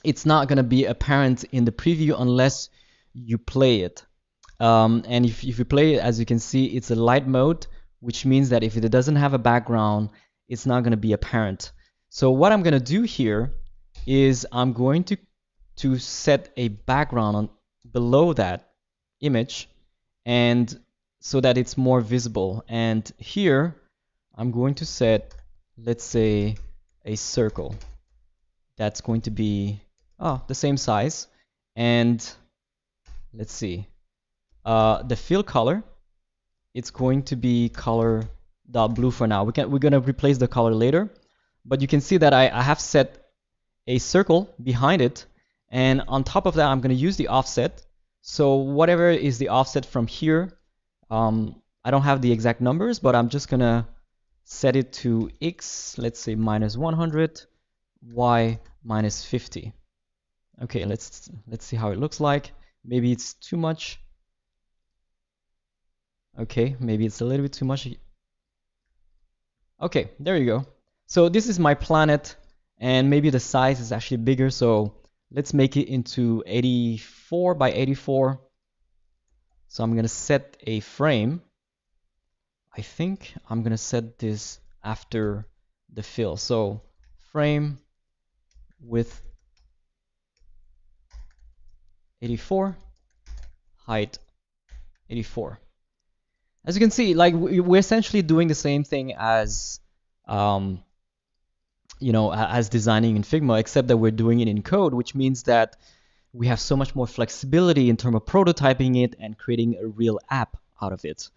A: it's not going to be apparent in the preview unless you play it. And if you play it, as you can see, it's a light mode, which means that if it doesn't have a background, it's not going to be apparent. So what I'm going to do here is I'm going to set a background below that image, and so that it's more visible. And here I'm going to set, let's say, a circle that's going to be the same size. And let's see, the fill color, it's going to be color.blue for now. We're going to replace the color later, but you can see that I have set a circle behind it, and on top of that I'm going to use the offset. So whatever is the offset from here, I don't have the exact numbers, but I'm just going to set it to x, let's say -100, y -50. Okay, let's see how it looks like. Maybe it's too much. Okay, maybe it's a little bit too much. Okay, there you go. So this is my planet, and maybe the size is actually bigger, so let's make it into 84 by 84. So I'm gonna set a frame. I think I'm gonna set this after the fill. So frame width 84, height 84. As you can see, like we're essentially doing the same thing as as designing in Figma, except that we're doing it in code, which means that we have so much more flexibility in terms of prototyping it and creating a real app out of it.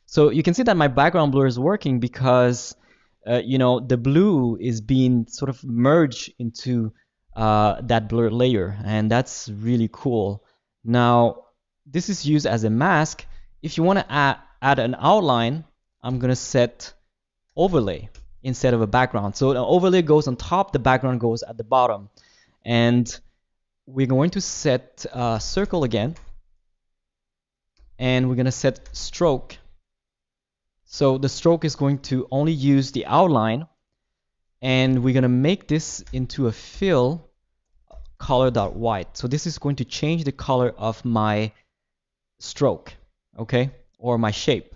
A: So you can see that my background blur is working because the blue is being sort of merged into that blur layer, and that's really cool. Now, this is used as a mask. If you want to add an outline, I'm going to set overlay instead of a background. So the overlay goes on top, the background goes at the bottom. And we're going to set circle again. And we're going to set stroke. So the stroke is going to only use the outline. And we're going to make this into a fill color.white. So this is going to change the color of my stroke, okay, or my shape.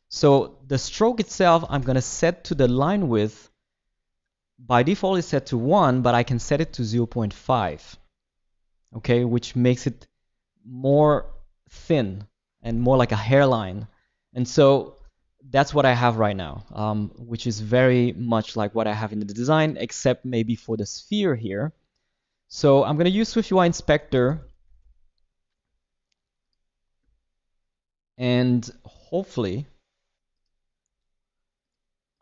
A: So the stroke itself, I'm going to set to the line width. By default, it's set to 1, but I can set it to 0.5, okay, which makes it more thin and more like a hairline. And so that's what I have right now, which is very much like what I have in the design, except maybe for the sphere here. So I'm going to use SwiftUI Inspector, and hopefully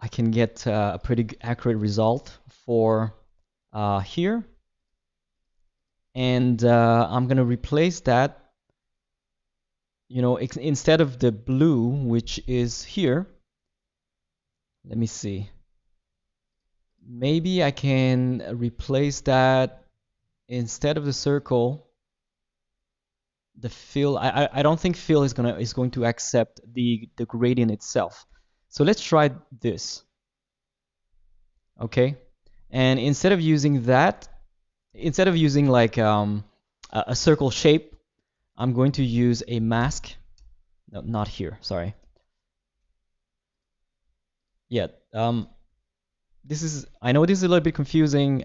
A: I can get a pretty accurate result for here. And I'm going to replace that, you know, instead of the blue, which is here. Let me see. Maybe I can replace that instead of the circle. The fill, I don't think fill is going to accept the gradient itself. So let's try this. Okay, and instead of using that, instead of using like a circle shape, I'm going to use a mask. No, not here, sorry. Yeah, this is, I know this is a little bit confusing,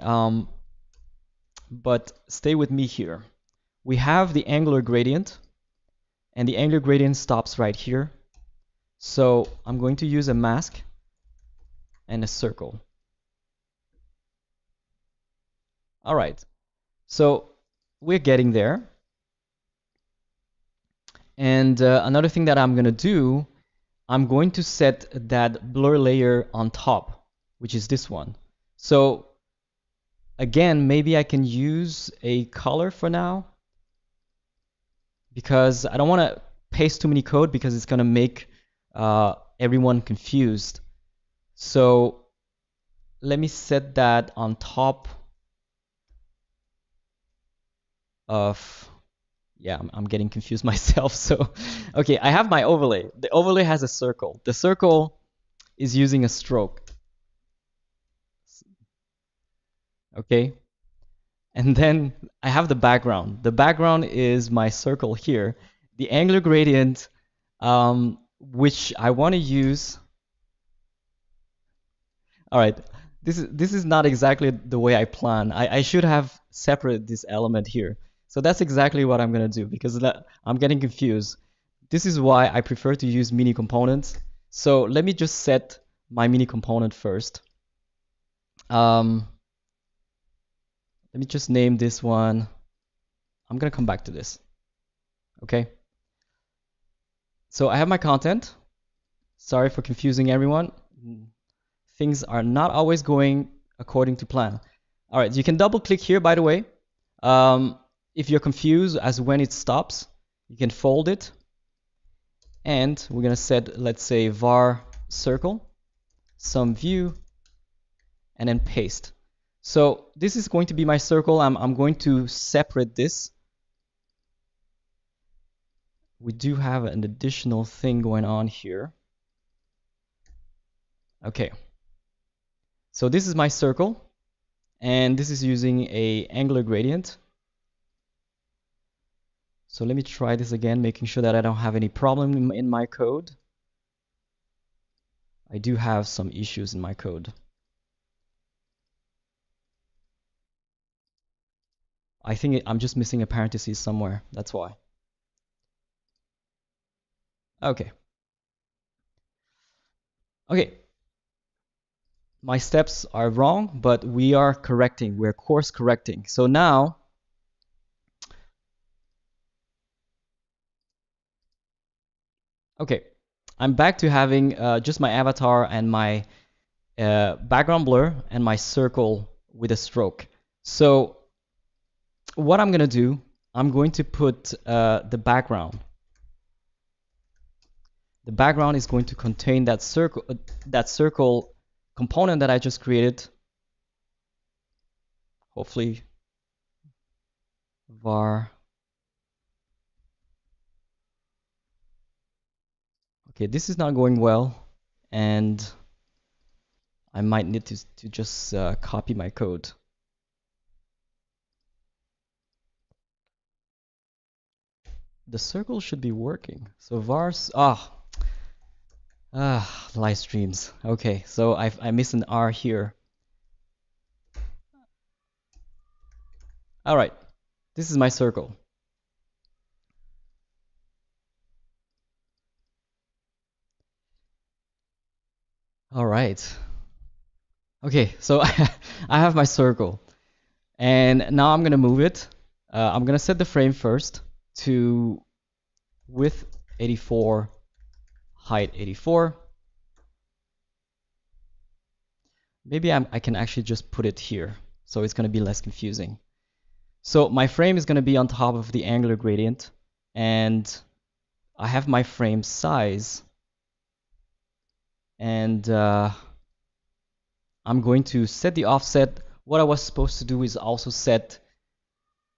A: but stay with me here. We have the angular gradient, and the angular gradient stops right here. So I'm going to use a mask and a circle. All right, so we're getting there. And another thing that I'm going to do, I'm going to set that blur layer on top, which is this one. So again, maybe I can use a color for now, because I don't want to paste too many code because it's going to make everyone confused. So let me set that on top of, yeah, I'm getting confused myself. So, okay, I have my overlay. The overlay has a circle. The circle is using a stroke. Okay. And then I have the background. The background is my circle here. The angular gradient, which I want to use. All right, this is not exactly the way I plan. I should have separated this element here. So that's exactly what I'm gonna do, because I'm getting confused. This is why I prefer to use mini components. So let me just set my mini component first. Let me just name this one. I'm gonna come back to this. Okay. So I have my content. Sorry for confusing everyone. Things are not always going according to plan. All right, you can double click here, by the way. If you're confused as when it stops, you can fold it. And we're gonna set, let's say, var circle, some view, and then paste. So this is going to be my circle. I'm going to separate this. We do have an additional thing going on here. Okay. So this is my circle, and this is using a angular gradient. So let me try this again, making sure that I don't have any problem in my code. I do have some issues in my code. I think I'm just missing a parenthesis somewhere. That's why. Okay. Okay. My steps are wrong, but we are correcting. We're course correcting. So now, okay, I'm back to having just my avatar and my background blur and my circle with a stroke. So what I'm gonna do, I'm going to put the background. The background is going to contain that circle component that I just created. Hopefully, var. Okay, this is not going well, and I might need to just copy my code. The circle should be working. So vars live streams. Okay, so I missed an R here. All right, this is my circle. All right. Okay, so I have my circle, and now I'm gonna move it. I'm gonna set the frame first to width 84, height 84. Maybe I can actually just put it here, so it's gonna be less confusing. So my frame is gonna be on top of the angular gradient, and I have my frame size, and I'm going to set the offset. What I was supposed to do is also set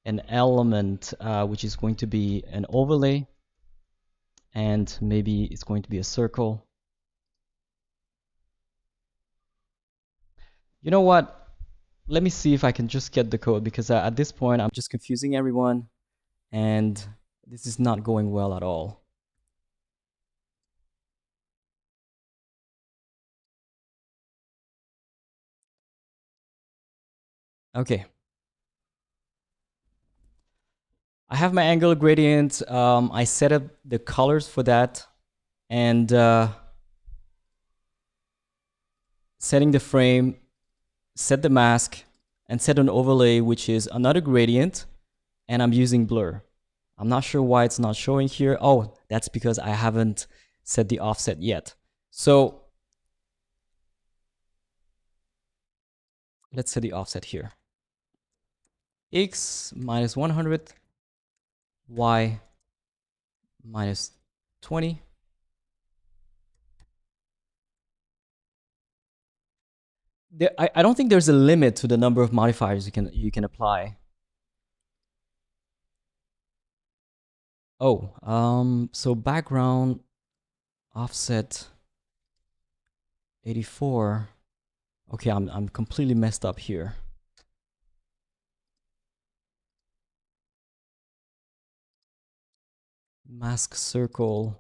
A: an element which is going to be an overlay, and maybe it's going to be a circle. You know what? Let me see if I can just get the code, because at this point I'm just confusing everyone, and this is not going well at all. Okay. I have my angular gradient. I set up the colors for that, and setting the frame, set the mask, and set an overlay, which is another gradient, and I'm using blur. I'm not sure why it's not showing here. Oh, that's because I haven't set the offset yet. So let's set the offset here. X minus 100, Y minus 20. I don't think there's a limit to the number of modifiers you can apply. Oh, so background offset 84. Okay, I'm completely messed up here. Mask circle.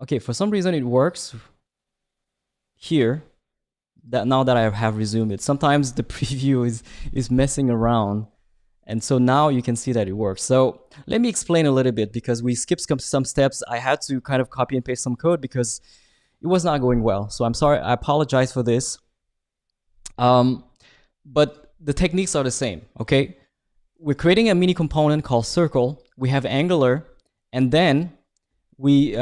A: Okay, for some reason it works here. Now that I have resumed it, sometimes the preview is messing around, and so now you can see that it works. So let me explain a little bit, because we skipped some steps. I had to kind of copy and paste some code because it was not going well. So I'm sorry, I apologize for this. But the techniques are the same, okay? We're creating a mini component called circle. We have angular, and then we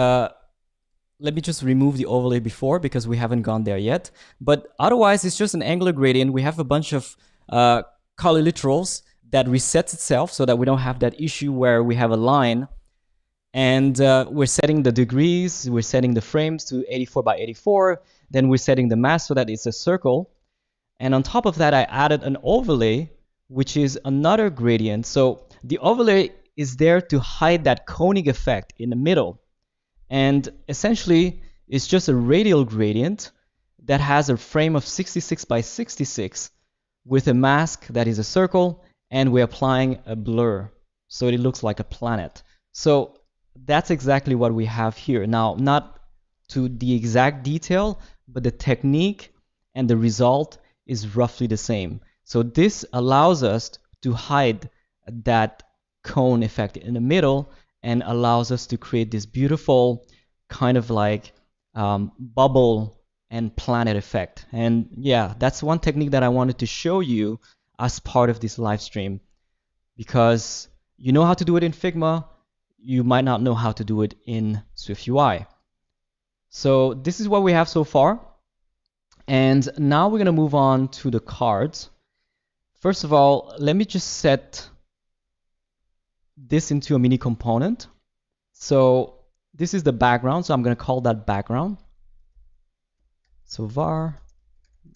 A: let me just remove the overlay before, because we haven't gone there yet. But otherwise, it's just an angular gradient. We have a bunch of color literals that resets itself so that we don't have that issue where we have a line. And we're setting the degrees, we're setting the frames to 84 by 84. Then we're setting the mask so that it's a circle. And on top of that, I added an overlay, which is another gradient. So the overlay is there to hide that conic effect in the middle. And essentially, it's just a radial gradient that has a frame of 66 by 66 with a mask that is a circle, and we're applying a blur, so it looks like a planet. So that's exactly what we have here. Now, not to the exact detail, but the technique and the result is roughly the same. So this allows us to hide that cone effect in the middle, and allows us to create this beautiful kind of like bubble and planet effect. And yeah, that's one technique that I wanted to show you as part of this live stream, because you know how to do it in Figma, you might not know how to do it in SwiftUI. So this is what we have so far. And now we're going to move on to the cards. First of all, let me just set this into a mini component. So this is the background, so I'm going to call that background. So var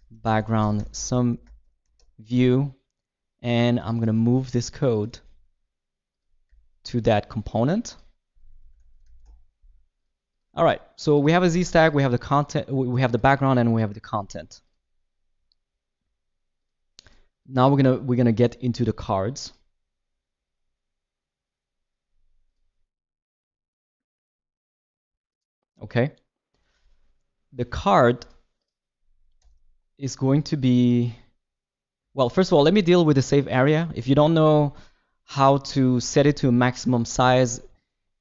A: background some view, and I'm going to move this code to that component. All right, so we have a Z stack, we have the content, we have the background, and we have the content. Now we're gonna get into the cards. Okay. The card is going to be, well, first of all, let me deal with the save area. If you don't know how to set it to a maximum size,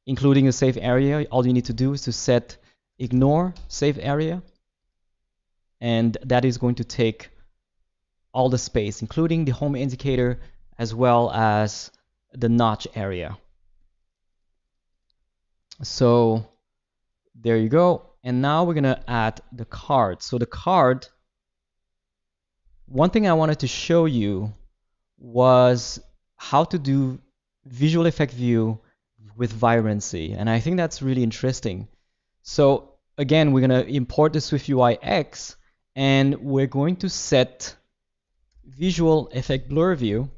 A: including a save area, all you need to do is to set ignore save area, and that is going to take all the space, including the home indicator as well as the notch area. So there you go. And now we're gonna add the card. So the card, one thing I wanted to show you was how to do visual effect view with vibrancy, and I think that's really interesting. So again, we're gonna import the SwiftUI X, and we're going to set visual effect blur view,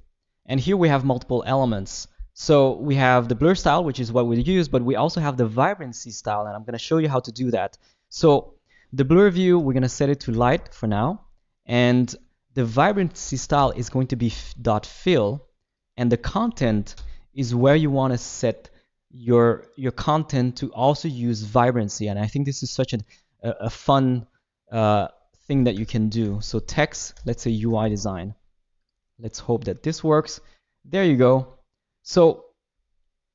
A: and here we have multiple elements. So we have the blur style, which is what we use, but we also have the vibrancy style, and I'm going to show you how to do that. So the blur view, we're going to set it to light for now, and the vibrancy style is going to be .fill, and the content is where you want to set your content to also use vibrancy, and I think this is such a fun thing that you can do. So text, let's say UI design. Let's hope that this works. There you go. So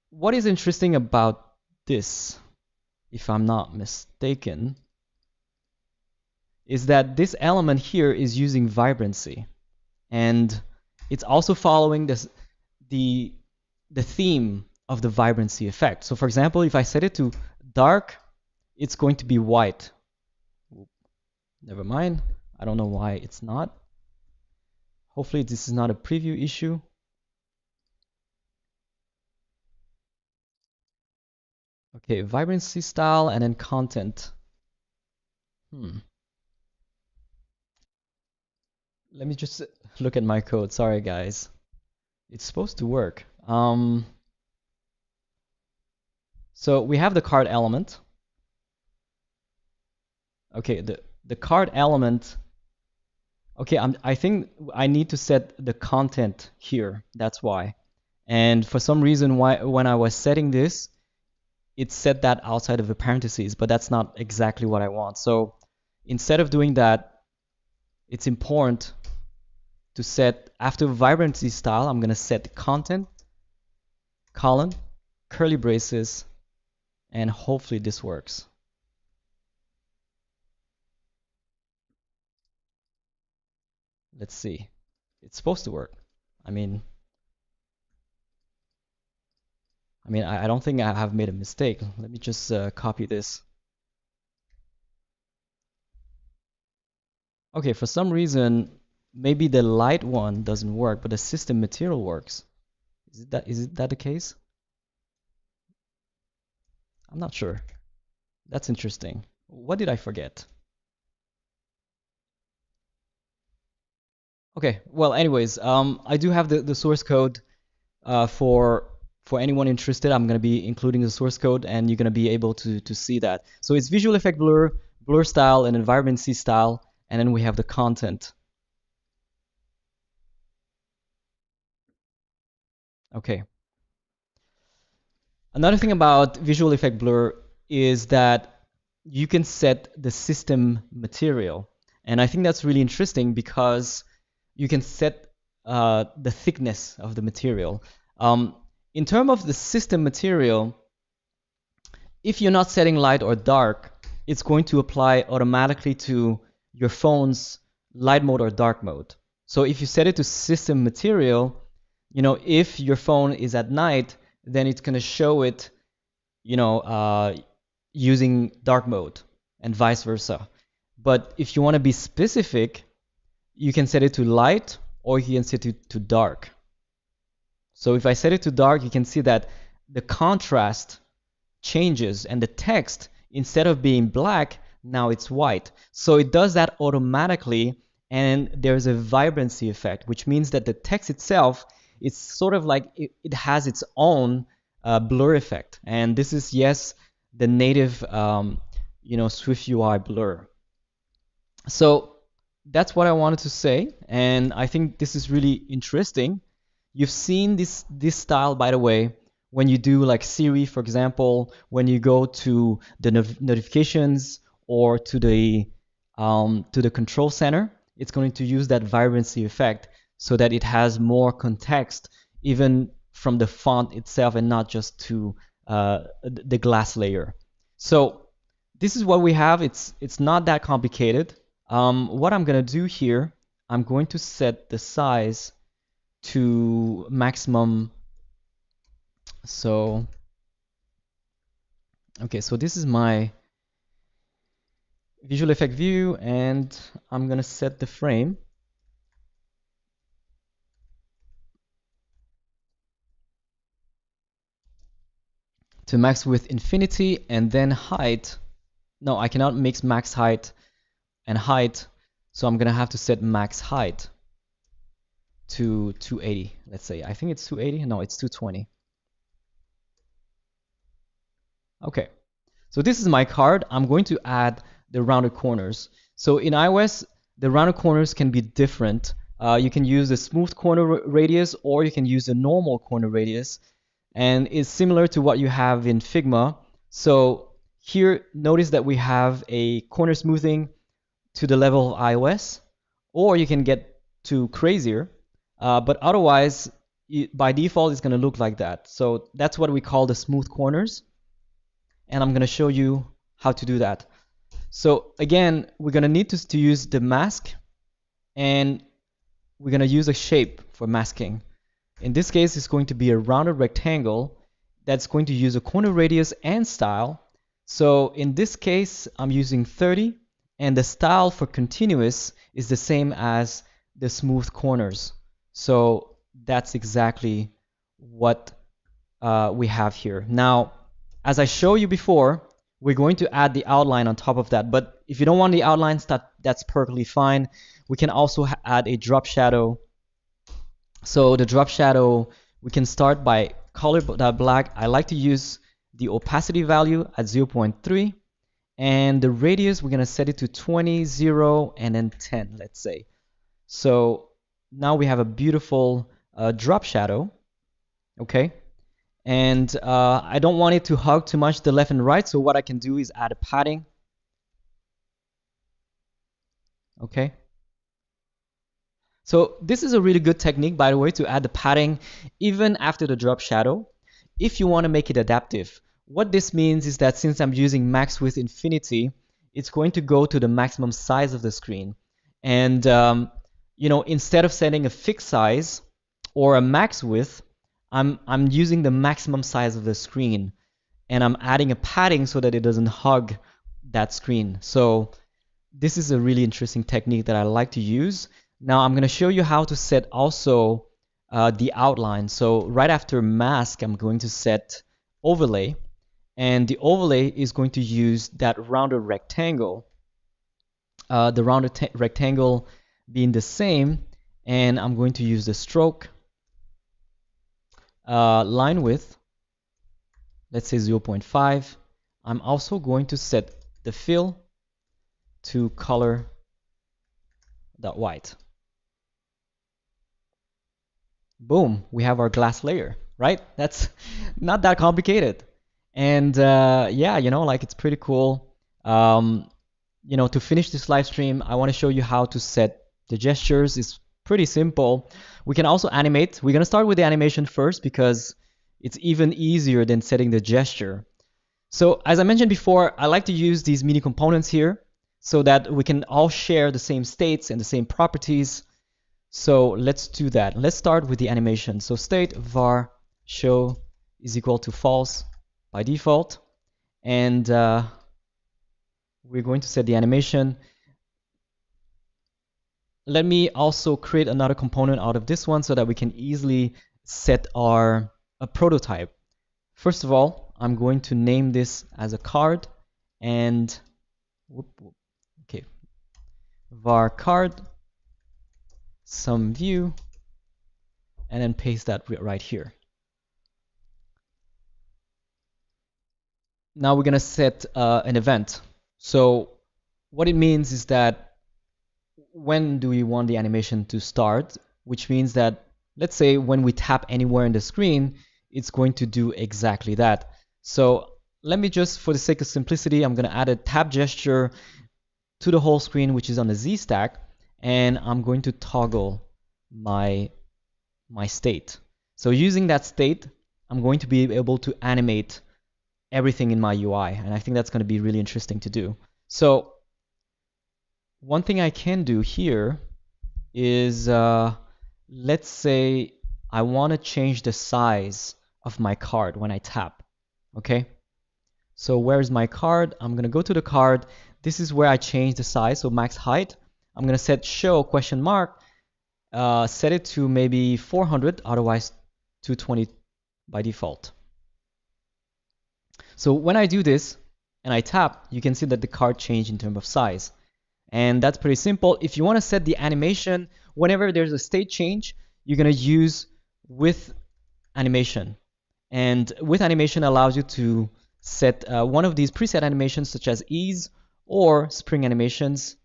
A: what is interesting about this, if I'm not mistaken, is that this element here is using vibrancy, and it's also following the theme of the vibrancy effect. So for example, if I set it to dark, it's going to be white. Never mind. I don't know why it's not. Hopefully this is not a preview issue. Okay, vibrancy style and then content. Let me just look at my code. Sorry, guys. It's supposed to work. So we have the card element. Okay, the card element. Okay, I think I need to set the content here. That's why. And for some reason, when I was setting this, it set that outside of the parentheses, but that's not exactly what I want. So instead of doing that, it's important to set, after vibrancy style, I'm going to set content, colon, curly braces, and hopefully this works. Let's see. It's supposed to work. I mean, I don't think I have made a mistake. Let me just copy this. Okay, for some reason, maybe the light one doesn't work, but the system material works. Is it that the case? I'm not sure. That's interesting. What did I forget? Okay, well, anyways, I do have the source code for anyone interested. I'm going to be including the source code, and you're going to be able to see that. So it's visual effect blur, blur style, and vibrancy style, and then we have the content. Okay. Another thing about visual effect blur is that you can set the system material, and I think that's really interesting because you can set the thickness of the material. In terms of the system material, if you're not setting light or dark, it's going to apply automatically to your phone's light mode or dark mode. So if you set it to system material, you know, if your phone is at night, then it's going to show it using dark mode and vice versa. But if you want to be specific, you can set it to light or you can set it to dark. So if I set it to dark, you can see that the contrast changes and the text, instead of being black, now it's white. So it does that automatically, and there's a vibrancy effect, which means that the text itself, it's sort of like it has its own blur effect. And this is, yes, the native SwiftUI blur. So that's what I wanted to say, and I think this is really interesting. You've seen this style, by the way, when you do like Siri, for example, when you go to the notifications or to the control center, it's going to use that vibrancy effect so that it has more context, even from the font itself and not just to the glass layer. So this is what we have. It's not that complicated. What I'm going to do here, I'm going to set the size to maximum. So, okay, so this is my visual effect view, and I'm going to set the frame to max width infinity, and then height. No, I cannot mix max height and height, so I'm going to have to set max height to 280, let's say. I think it's 280. No, it's 220. Okay, so this is my card. I'm going to add the rounded corners. So in iOS, the rounded corners can be different. You can use the smooth corner radius, or you can use the normal corner radius, and it's similar to what you have in Figma. So here, notice that we have a corner smoothing to the level of iOS, or you can get to crazier, but otherwise, by default, it's going to look like that. So that's what we call the smooth corners, and I'm going to show you how to do that. So again, we're going to need to use the mask, and we're going to use a shape for masking. In this case, it's going to be a rounded rectangle that's going to use a corner radius and style. So in this case, I'm using 30, and the style for continuous is the same as the smooth corners. So that's exactly what we have here. Now, as I showed you before, we're going to add the outline on top of that. But if you don't want the outlines, that's perfectly fine. We can also add a drop shadow. So the drop shadow, we can start by color black. I like to use the opacity value at 0.3. And the radius, we're going to set it to 20, 0, and then 10, let's say. So now we have a beautiful drop shadow. Okay. And I don't want it to hug too much the left and right, so what I can do is add a padding. Okay. So this is a really good technique, by the way, to add the padding even after the drop shadow, if you want to make it adaptive. What this means is that since I'm using max width infinity, it's going to go to the maximum size of the screen. And instead of setting a fixed size or a max width, I'm using the maximum size of the screen, and I'm adding a padding so that it doesn't hug that screen. So this is a really interesting technique that I like to use. Now I'm going to show you how to set also the outline. So right after mask, I'm going to set overlay, and the overlay is going to use that rounded rectangle. The rounded rectangle being the same, and I'm going to use the stroke. Line width, let's say 0.5. I'm also going to set the fill to color.white. Boom, we have our glass layer, right? That's not that complicated. And yeah, it's pretty cool. To finish this live stream, I want to show you how to set the gestures. It's pretty simple. We can also animate. We're going to start with the animation first because it's even easier than setting the gesture. So as I mentioned before, I like to use these mini components here so that we can all share the same states and the same properties. So let's do that. Let's start with the animation. So state var show is equal to false. by default, and we're going to set the animation. Let me also create another component out of this one so that we can easily set a prototype. First of all, I'm going to name this as a card, and okay, var card some view, and then paste that right here. Now we're gonna set an event. So what it means is that when do we want the animation to start, which means that, let's say when we tap anywhere in the screen, it's going to do exactly that. So let me just, for the sake of simplicity, I'm gonna add a tap gesture to the whole screen, which is on the Z stack, and I'm going to toggle my state. So using that state, I'm going to be able to animate everything in my UI, and I think that's going to be really interesting to do. So one thing I can do here is, let's say I want to change the size of my card when I tap. Okay, so where's my card? I'm going to go to the card. This is where I change the size, so max height. I'm going to set show question mark, set it to maybe 400, otherwise 220 by default. So when I do this and I tap, you can see that the card changed in terms of size. And that's pretty simple. If you want to set the animation, whenever there's a state change, you're going to use with animation. And with animation allows you to set one of these preset animations such as ease or spring animations.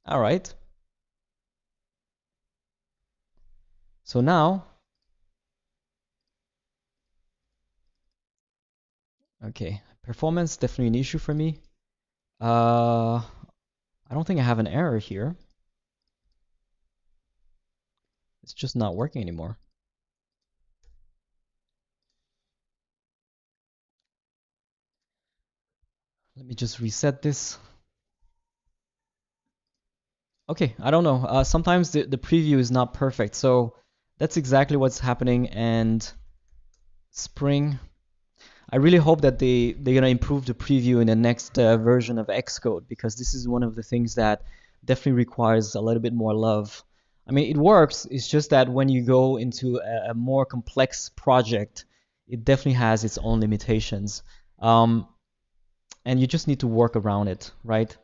A: All right. So now, okay, performance definitely an issue for me. I don't think I have an error here. It's just not working anymore. Let me just reset this. Okay, I don't know. Sometimes the preview is not perfect, so that's exactly what's happening. And Spring, I really hope that they're gonna improve the preview in the next version of Xcode, because this is one of the things that definitely requires a little bit more love. I mean, it works. It's just that when you go into a more complex project, it definitely has its own limitations, and you just need to work around it, right?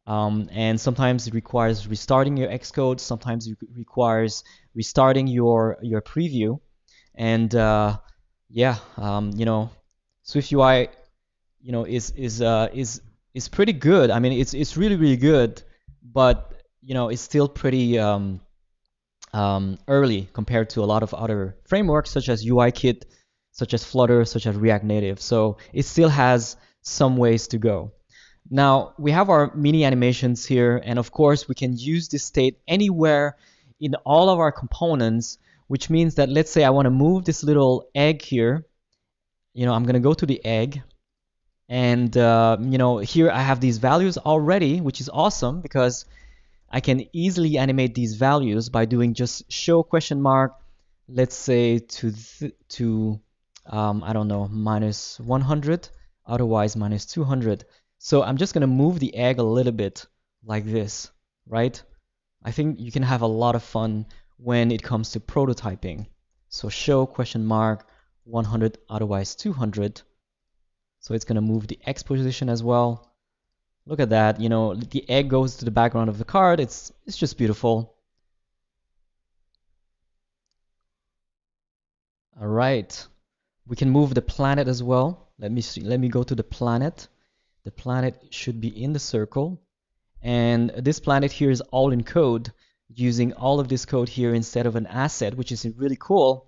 A: And sometimes it requires restarting your Xcode. Sometimes it requires restarting your preview. And yeah, you know, SwiftUI, you know, is pretty good. I mean, it's really good, but you know, it's still pretty early compared to a lot of other frameworks such as UIKit, such as Flutter, such as React Native. So it still has some ways to go. Now we have our mini animations here, and of course we can use this state anywhere in all of our components, which means that, let's say I want to move this little egg here. You know, I'm going to go to the egg, and you know, here I have these values already, which is awesome because I can easily animate these values by doing just show question mark, let's say to I don't know, minus 100, otherwise minus 200. So I'm just going to move the egg a little bit like this, right? I think you can have a lot of fun when it comes to prototyping. So show question mark 100, otherwise 200. So it's going to move the X position as well. Look at that. You know, the egg goes to the background of the card. It's just beautiful. All right. We can move the planet as well. Let me see. Let me go to the planet. The planet should be in the circle, and this planet here is all in code, using all of this code here instead of an asset, which is really cool.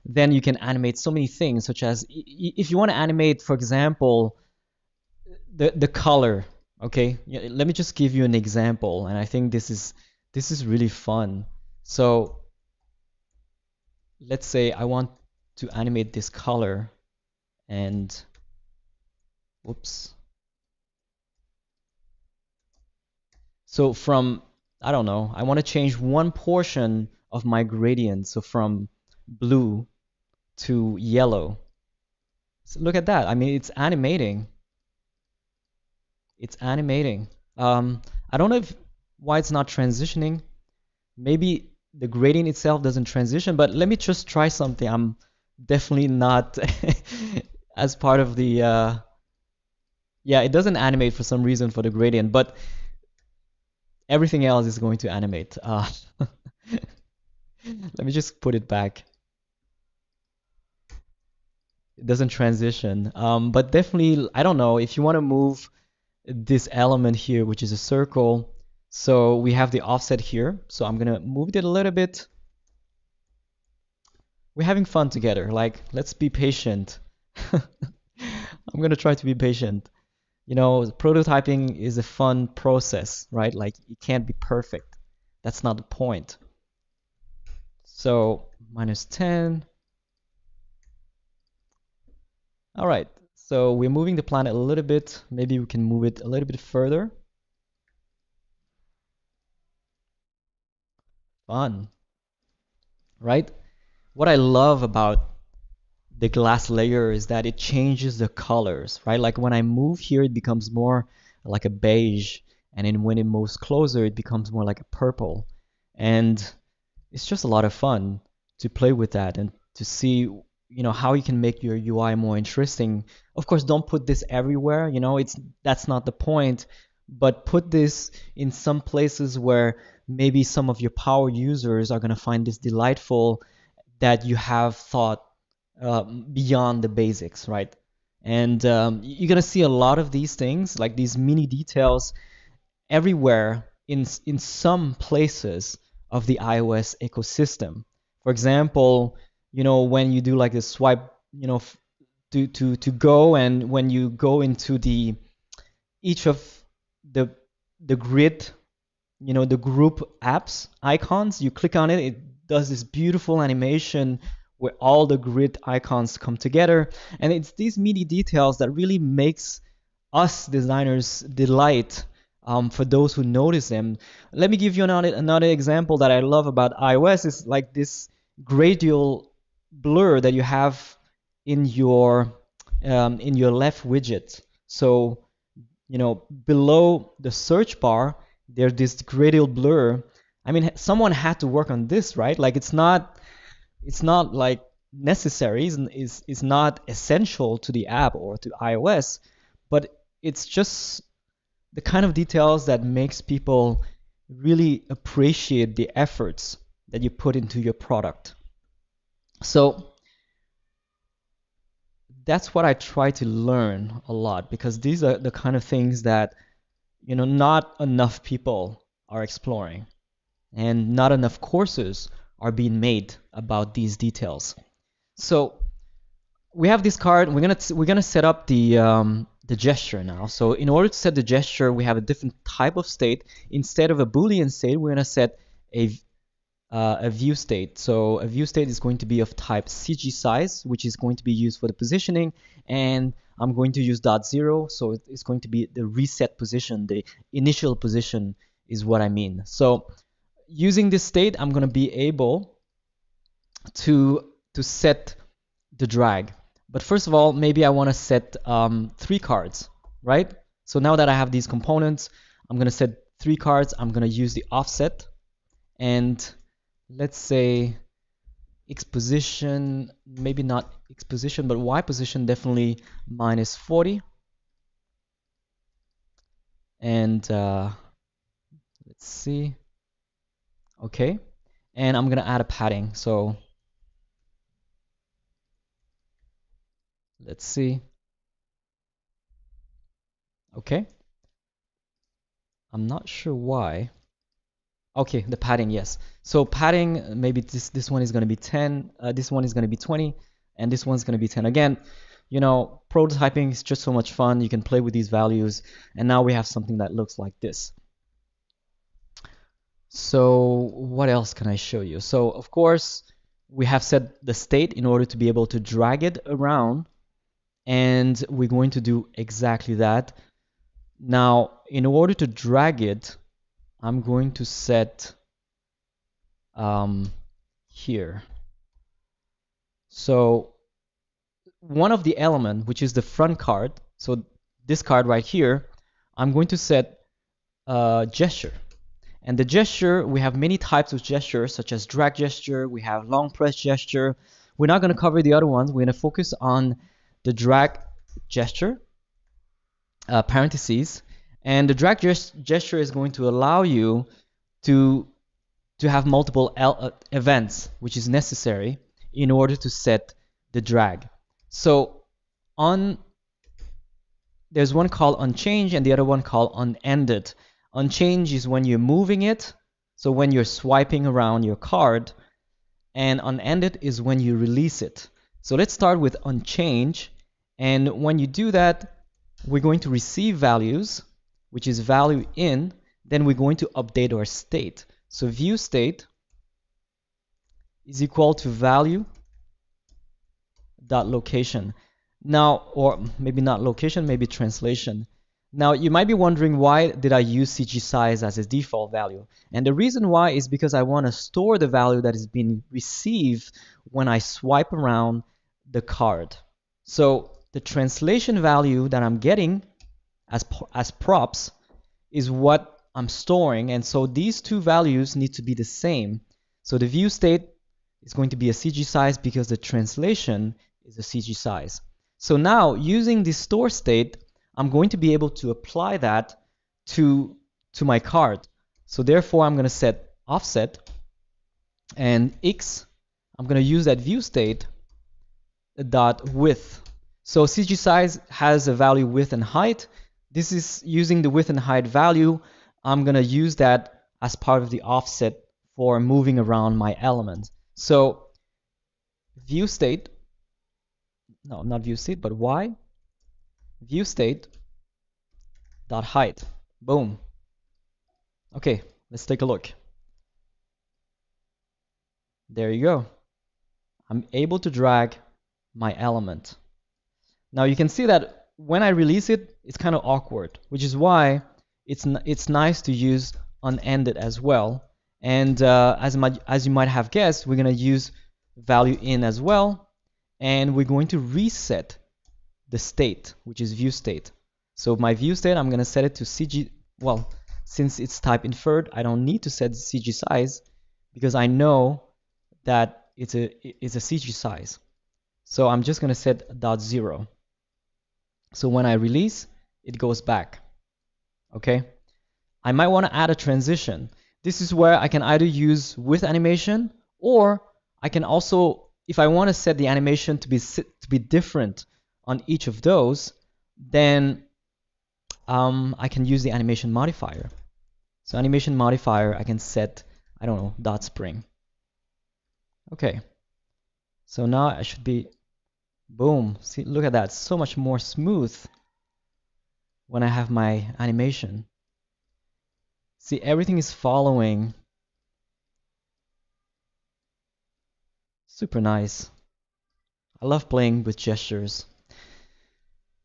A: Then you can animate so many things, such as if you want to animate, for example, the color. Okay, let me just give you an example, and I think this is really fun. So let's say I want to animate this color, and whoops. So from, I don't know, I want to change one portion of my gradient. So from blue to yellow. So look at that. I mean, it's animating. It's animating. I don't know why it's not transitioning. Maybe the gradient itself doesn't transition, but let me just try something. I'm definitely not as part of the yeah, it doesn't animate for some reason for the gradient, but everything else is going to animate. Let me just put it back. It doesn't transition, but definitely, I don't know, if you want to move this element here, which is a circle, so we have the offset here, so I'm gonna move it a little bit. We're having fun together, like, let's be patient. I'm gonna try to be patient. You know, prototyping is a fun process, right? Like, it can't be perfect. That's not the point. So -10. All right, so we're moving the planet a little bit. Maybe we can move it a little bit further. Fun, right? What I love about the glass layer is that it changes the colors, right? Like when I move here, it becomes more like a beige, and then when it moves closer, it becomes more like a purple. And it's just a lot of fun to play with that and to see, you know, how you can make your UI more interesting. Of course, don't put this everywhere, you know, that's not the point, but put this in some places where maybe some of your power users are going to find this delightful, that you have thought beyond the basics, right? And you're going to see a lot of these things, like these mini details everywhere in some places of the iOS ecosystem. For example, you know, when you do like a swipe, you know, to go, and when you go into the each of the grid, you know, the group apps icons, you click on it, it does this beautiful animation where all the grid icons come together, and it's these mini details that really makes us designers delight for those who notice them. Let me give you another example that I love about iOS is like this gradial blur that you have in your left widget. So, you know, below the search bar, there's this gradial blur. I mean, someone had to work on this, right? Like it's not like necessary, is not essential to the app or to iOS, but it's just the kind of details that makes people really appreciate the efforts that you put into your product. So that's what I try to learn a lot, because these are the kind of things that, you know, not enough people are exploring, and not enough courses are being made about these details. So we have this card. We're gonna set up the gesture now. So in order to set the gesture, we have a different type of state. Instead of a Boolean state, we're gonna set a view state. So a view state is going to be of type CG size, which is going to be used for the positioning, and I'm going to use .0, so it's going to be the reset position. The initial position is what I mean. So using this state, I'm going to be able to set the drag. But first of all, maybe I want to set 3 cards, right? So now that I have these components, I'm going to set 3 cards. I'm going to use the offset, and let's say X position, maybe not X position, but Y position definitely -40. And let's see. Okay. And I'm gonna add a padding. So let's see. Okay. I'm not sure why. Okay, the padding, yes. So padding, maybe this one is going to be 10, this one is going to be 20, and this one's going to be 10. Again, you know, prototyping is just so much fun. You can play with these values, and now we have something that looks like this. So what else can I show you? So of course, we have set the state in order to be able to drag it around, and we're going to do exactly that. Now, in order to drag it, I'm going to set here. So one of the element, which is the front card, so this card right here, I'm going to set gesture. And the gesture, we have many types of gestures, such as drag gesture, we have long press gesture. We're not going to cover the other ones. We're going to focus on the drag gesture, parentheses. And the drag gesture is going to allow you to have multiple events, which is necessary in order to set the drag. So there's one called unchanged and the other one called unended. Unchanged is when you're moving it, so when you're swiping around your card, and unended is when you release it. So let's start with unchanged, and when you do that, we're going to receive values, which is value in, then we're going to update our state. So view state is equal to value dot location. Now, or maybe not location, maybe translation. Now, you might be wondering, why did I use CG size as a default value? And the reason why is because I want to store the value that is being received when I swipe around the card. So the translation value that I'm getting as props is what I'm storing. And so these two values need to be the same. So the view state is going to be a CG size because the translation is a CG size. So now, using the store state, I'm going to be able to apply that to my card. So therefore, I'm going to set offset, and x, I'm going to use that view state dot width. So CG size has a value width and height. This is using the width and height value. I'm going to use that as part of the offset for moving around my element. So view state, no, not view state, but y, view state dot height. Boom. Okay, let's take a look. There you go. I'm able to drag my element. Now you can see that when I release it, it's kind of awkward, which is why it's nice to use unended as well. And as you might have guessed, we're going to use value in as well, and we're going to reset the state, which is view state. So my view state, I'm going to set it to CG. Well, since it's type inferred, I don't need to set CG size because I know that it's a CG size. So I'm just going to set .0. So when I release, it goes back. Okay. I might want to add a transition. This is where I can either use with animation, or I can also, if I want to set the animation to be different on each of those, then I can use the animation modifier. So animation modifier, I can set, I don't know, dot spring. Okay. So now I should be, boom. See, look at that. So much more smooth when I have my animation. See, everything is following. Super nice. I love playing with gestures.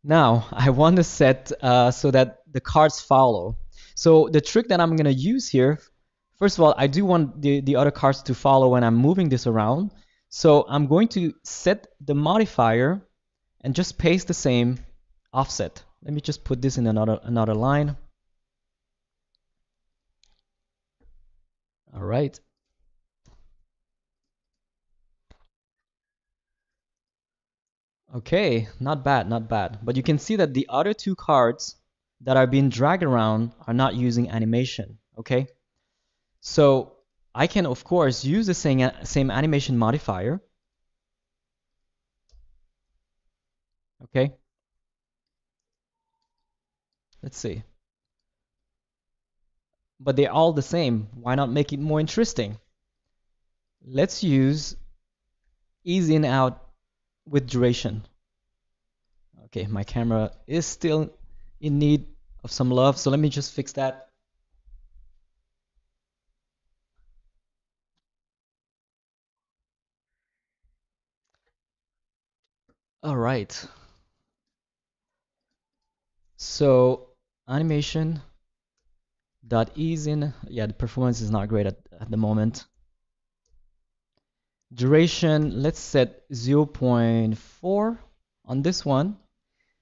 A: Now, I want to set so that the cards follow. So the trick that I'm going to use here, first of all, I do want the other cards to follow when I'm moving this around. So I'm going to set the modifier and just paste the same offset. Let me just put this in another line. All right. Okay, not bad, not bad. But you can see that the other two cards that are being dragged around are not using animation, okay? So I can, of course, use the same animation modifier. Okay. Let's see. But they're all the same. Why not make it more interesting? Let's use ease in out with duration. Okay, my camera is still in need of some love, so let me just fix that. All right. So animation dot ease in. Yeah, the performance is not great at the moment. Duration, let's set 0.4 on this one.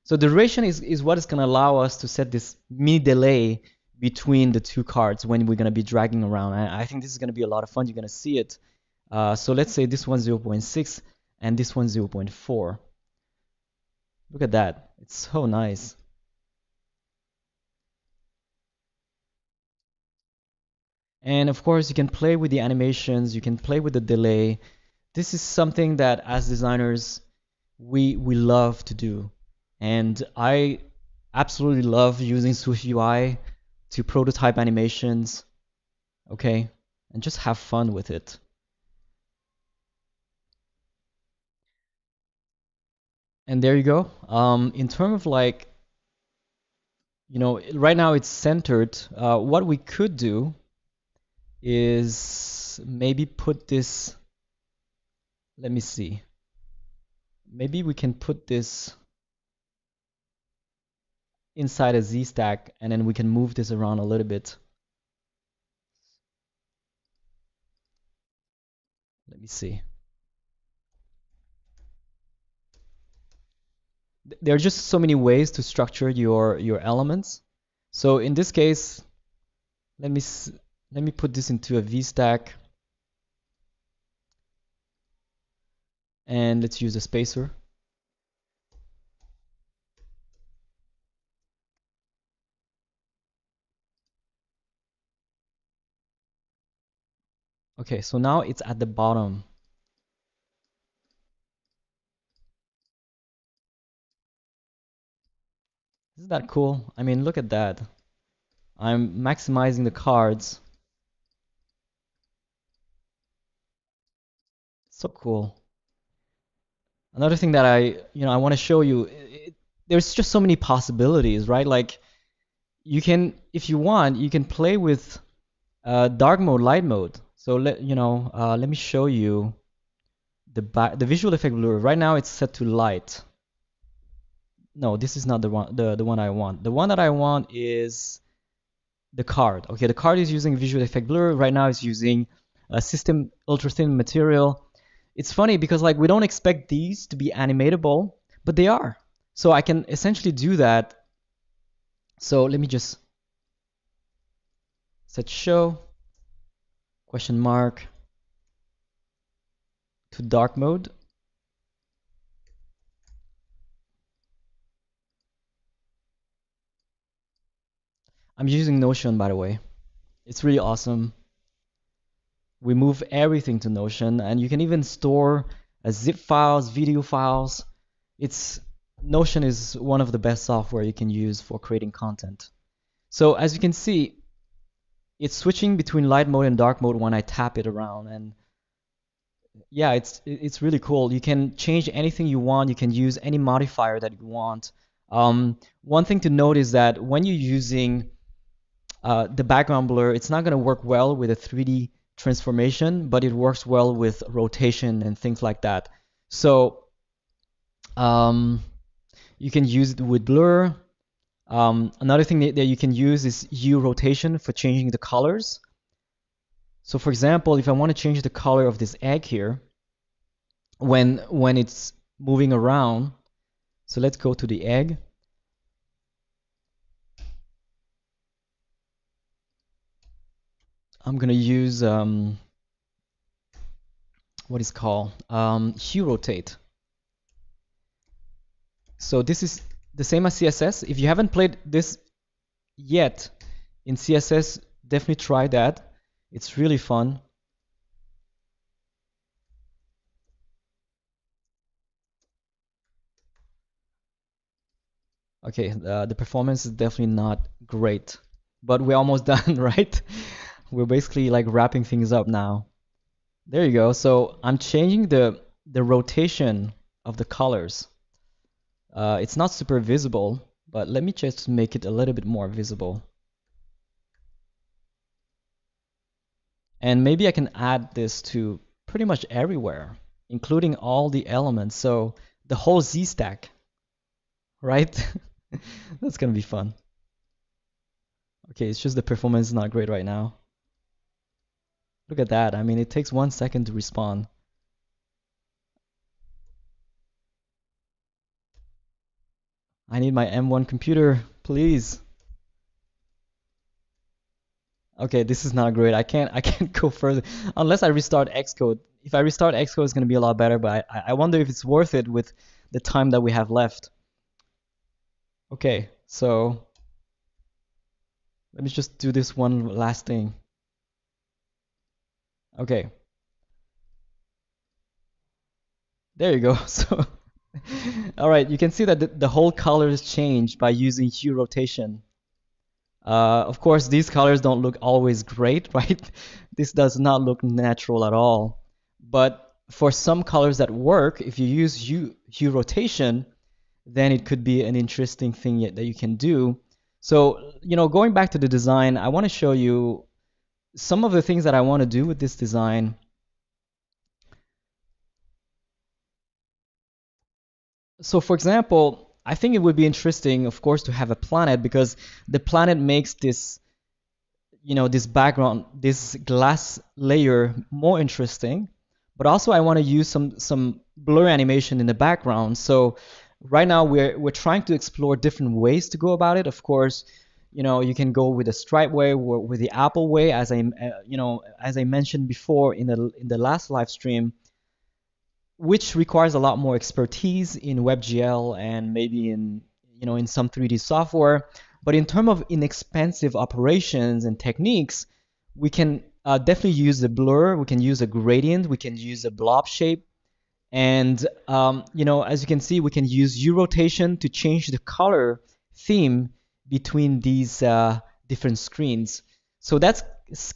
A: So the duration is what is going to allow us to set this mini delay between the two cards when we're going to be dragging around. I think this is going to be a lot of fun. You're going to see it. So let's say this one's 0.6 and this one's 0.4. Look at that. It's so nice. And of course, you can play with the animations. You can play with the delay. This is something that as designers, we love to do. And I absolutely love using SwiftUI to prototype animations, okay? And just have fun with it. And there you go. In terms of like, you know, right now it's centered. What we could do is maybe put this, let me see. Maybe we can put this inside a Z stack and then we can move this around a little bit. Let me see. There are just so many ways to structure your elements. So in this case, let me put this into a V stack. And let's use a spacer. Okay, so now it's at the bottom. Isn't that cool? I mean, look at that. I'm maximizing the cards. So cool. Another thing that I want to show you, there's just so many possibilities, right? Like you can, if you want, you can play with dark mode, light mode. So let me show you the visual effect blur. Right now it's set to light. No, this is not the one I want. The one that I want is the card. Okay, the card is using visual effect blur. Right now it's using a system ultra thin material. It's funny because like we don't expect these to be animatable, but they are. So I can essentially do that. So let me just set show question mark to dark mode. I'm using Notion, by the way. It's really awesome. We move everything to Notion, and you can even store zip files, video files. Notion is one of the best software you can use for creating content. So as you can see, it's switching between light mode and dark mode when I tap it around, and yeah, it's really cool. You can change anything you want. You can use any modifier that you want. One thing to note is that when you're using the background blur, it's not going to work well with a 3D transformation, but it works well with rotation and things like that. So you can use it with blur. Another thing that you can use is Hue Rotation for changing the colors. So for example, if I want to change the color of this egg here, when it's moving around, so let's go to the egg. I'm gonna use what is called Hue Rotate. So this is the same as CSS. If you haven't played this yet in CSS, definitely try that. It's really fun. Okay, the performance is definitely not great, but we're almost done, right? We're basically like wrapping things up now. There you go. So I'm changing the rotation of the colors. It's not super visible, but let me just make it a little bit more visible. And maybe I can add this to pretty much everywhere, including all the elements. So the whole Z stack, right? That's gonna be fun. Okay, it's just the performance is not great right now. Look at that. I mean, it takes 1 second to respawn. I need my M1 computer, please. Okay, this is not great. I can't go further unless I restart Xcode. If I restart Xcode, it's gonna be a lot better, but I wonder if it's worth it with the time that we have left. Okay, so let me just do this one last thing. Okay. There you go. So, all right, you can see that the whole color is changed by using hue rotation. Of course, these colors don't look always great, right? This does not look natural at all. But for some colors that work, if you use hue rotation, then it could be an interesting thing that you can do. So, going back to the design, I want to show you some of the things that I want to do with this design. So for example, I think it would be interesting, of course, to have a planet because the planet makes this, this background, this glass layer more interesting. But also I want to use some blur animation in the background. So right now we're trying to explore different ways to go about it. Of course, you can go with the Stripe way or with the Apple way, as I mentioned before in the last live stream, which requires a lot more expertise in WebGL and maybe in some 3D software. But in terms of inexpensive operations and techniques, we can definitely use the blur, we can use a gradient, we can use a blob shape, and as you can see, we can use hue rotation to change the color theme between these different screens. So that's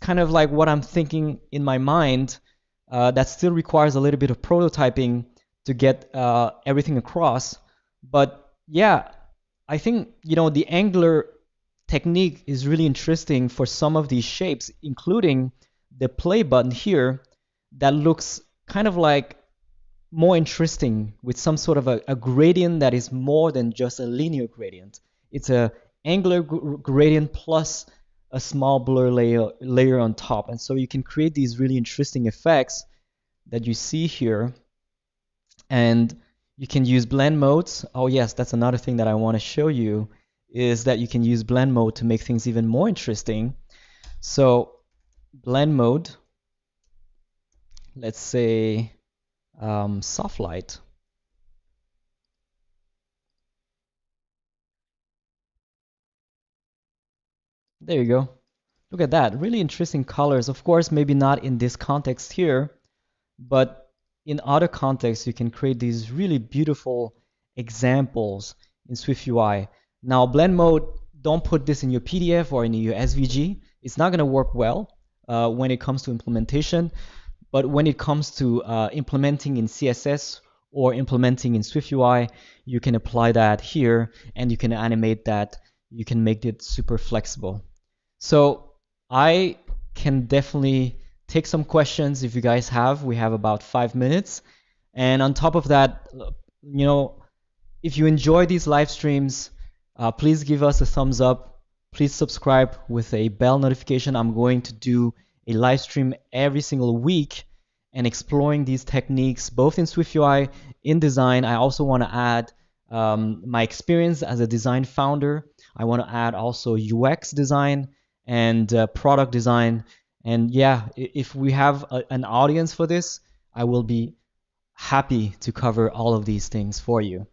A: kind of like what I'm thinking in my mind. That still requires a little bit of prototyping to get everything across. But yeah, I think the angular technique is really interesting for some of these shapes, including the play button here that looks kind of like more interesting with some sort of a gradient that is more than just a linear gradient. It's a angular gradient plus a small blur layer on top. And so you can create these really interesting effects that you see here. And you can use blend modes. Oh yes, that's another thing that I want to show you, is that you can use blend mode to make things even more interesting. So blend mode, let's say soft light. There you go. Look at that, really interesting colors. Of course, maybe not in this context here, but in other contexts, you can create these really beautiful examples in SwiftUI. Now, blend mode, don't put this in your PDF or in your SVG. It's not going to work well when it comes to implementation. But when it comes to implementing in CSS or implementing in SwiftUI, you can apply that here and you can animate that. You can make it super flexible. So I can definitely take some questions if you guys have. We have about 5 minutes. And on top of that, if you enjoy these live streams, please give us a thumbs up. Please subscribe with a bell notification. I'm going to do a live stream every single week and exploring these techniques both in SwiftUI, in design. I also want to add my experience as a design founder. I want to add also UX design and product design. And yeah, if we have an audience for this, I will be happy to cover all of these things for you.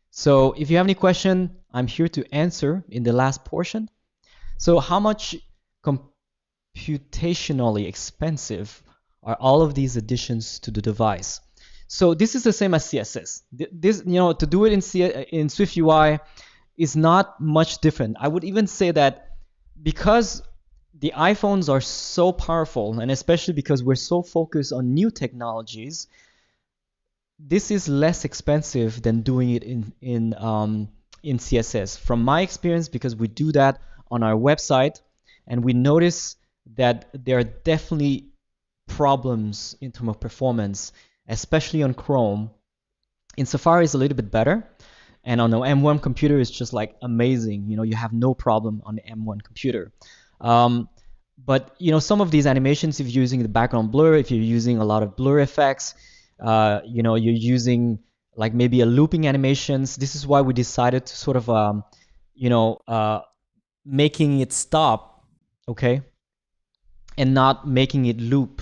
A: So if you have any question, I'm here to answer in the last portion. So how much computationally expensive are all of these additions to the device? So this is the same as CSS. This, to do it in SwiftUI is not much different. I would even say that because the iPhones are so powerful, and especially because we're so focused on new technologies, this is less expensive than doing it in CSS. From my experience, because we do that on our website, and we notice that there are definitely problems in terms of performance, especially on Chrome. In Safari is a little bit better, and on the M1 computer it's just like amazing. You have no problem on the M1 computer. But some of these animations, if you're using the background blur, if you're using a lot of blur effects, you're using like maybe a looping animations. This is why we decided to sort of, making it stop, okay, and not making it loop.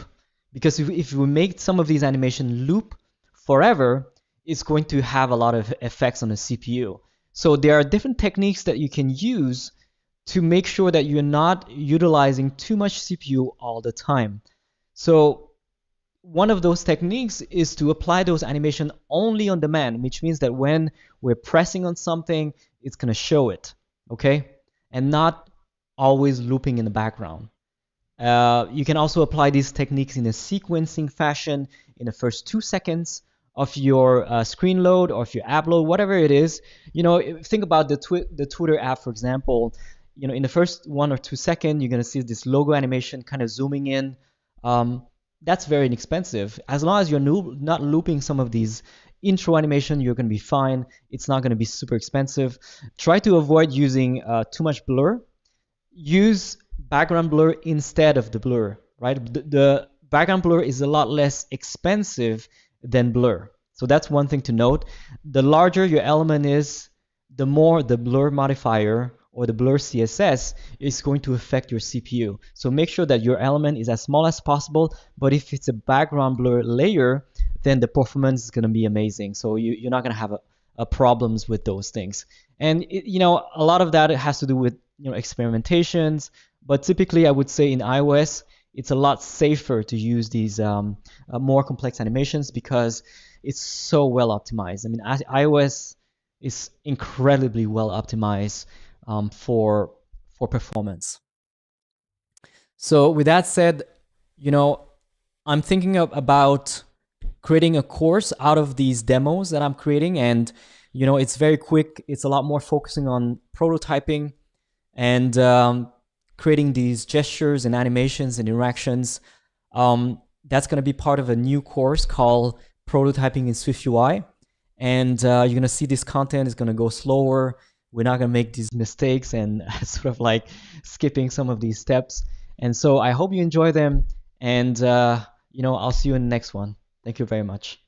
A: Because if we make some of these animation loop forever, it's going to have a lot of effects on the CPU. So there are different techniques that you can use to make sure that you're not utilizing too much CPU all the time. So one of those techniques is to apply those animation only on demand, which means that when we're pressing on something, it's going to show it, okay? And not always looping in the background. You can also apply these techniques in a sequencing fashion in the first 2 seconds of your screen load or of your app load, whatever it is. Think about the Twitter app, for example. In the first 1 or 2 seconds, you're going to see this logo animation kind of zooming in. That's very inexpensive. As long as you're not looping some of these intro animation, you're going to be fine. It's not going to be super expensive. Try to avoid using too much blur. Use background blur instead of the blur, right? The background blur is a lot less expensive than blur. So that's one thing to note. The larger your element is, the more the blur modifier or the blur CSS is going to affect your CPU. So make sure that your element is as small as possible, but if it's a background blur layer, then the performance is going to be amazing. So you're not going to have problems with those things. And a lot of that has to do with experimentations, but typically I would say in iOS it's a lot safer to use these more complex animations because it's so well optimized. I mean, iOS is incredibly well optimized for performance. So with that said, I'm thinking about creating a course out of these demos that I'm creating, and it's very quick. It's a lot more focusing on prototyping and creating these gestures and animations and interactions. That's going to be part of a new course called Prototyping in SwiftUI. And you're going to see this content is going to go slower. We're not going to make these mistakes and sort of like skipping some of these steps. And so I hope you enjoy them. And, I'll see you in the next one. Thank you very much.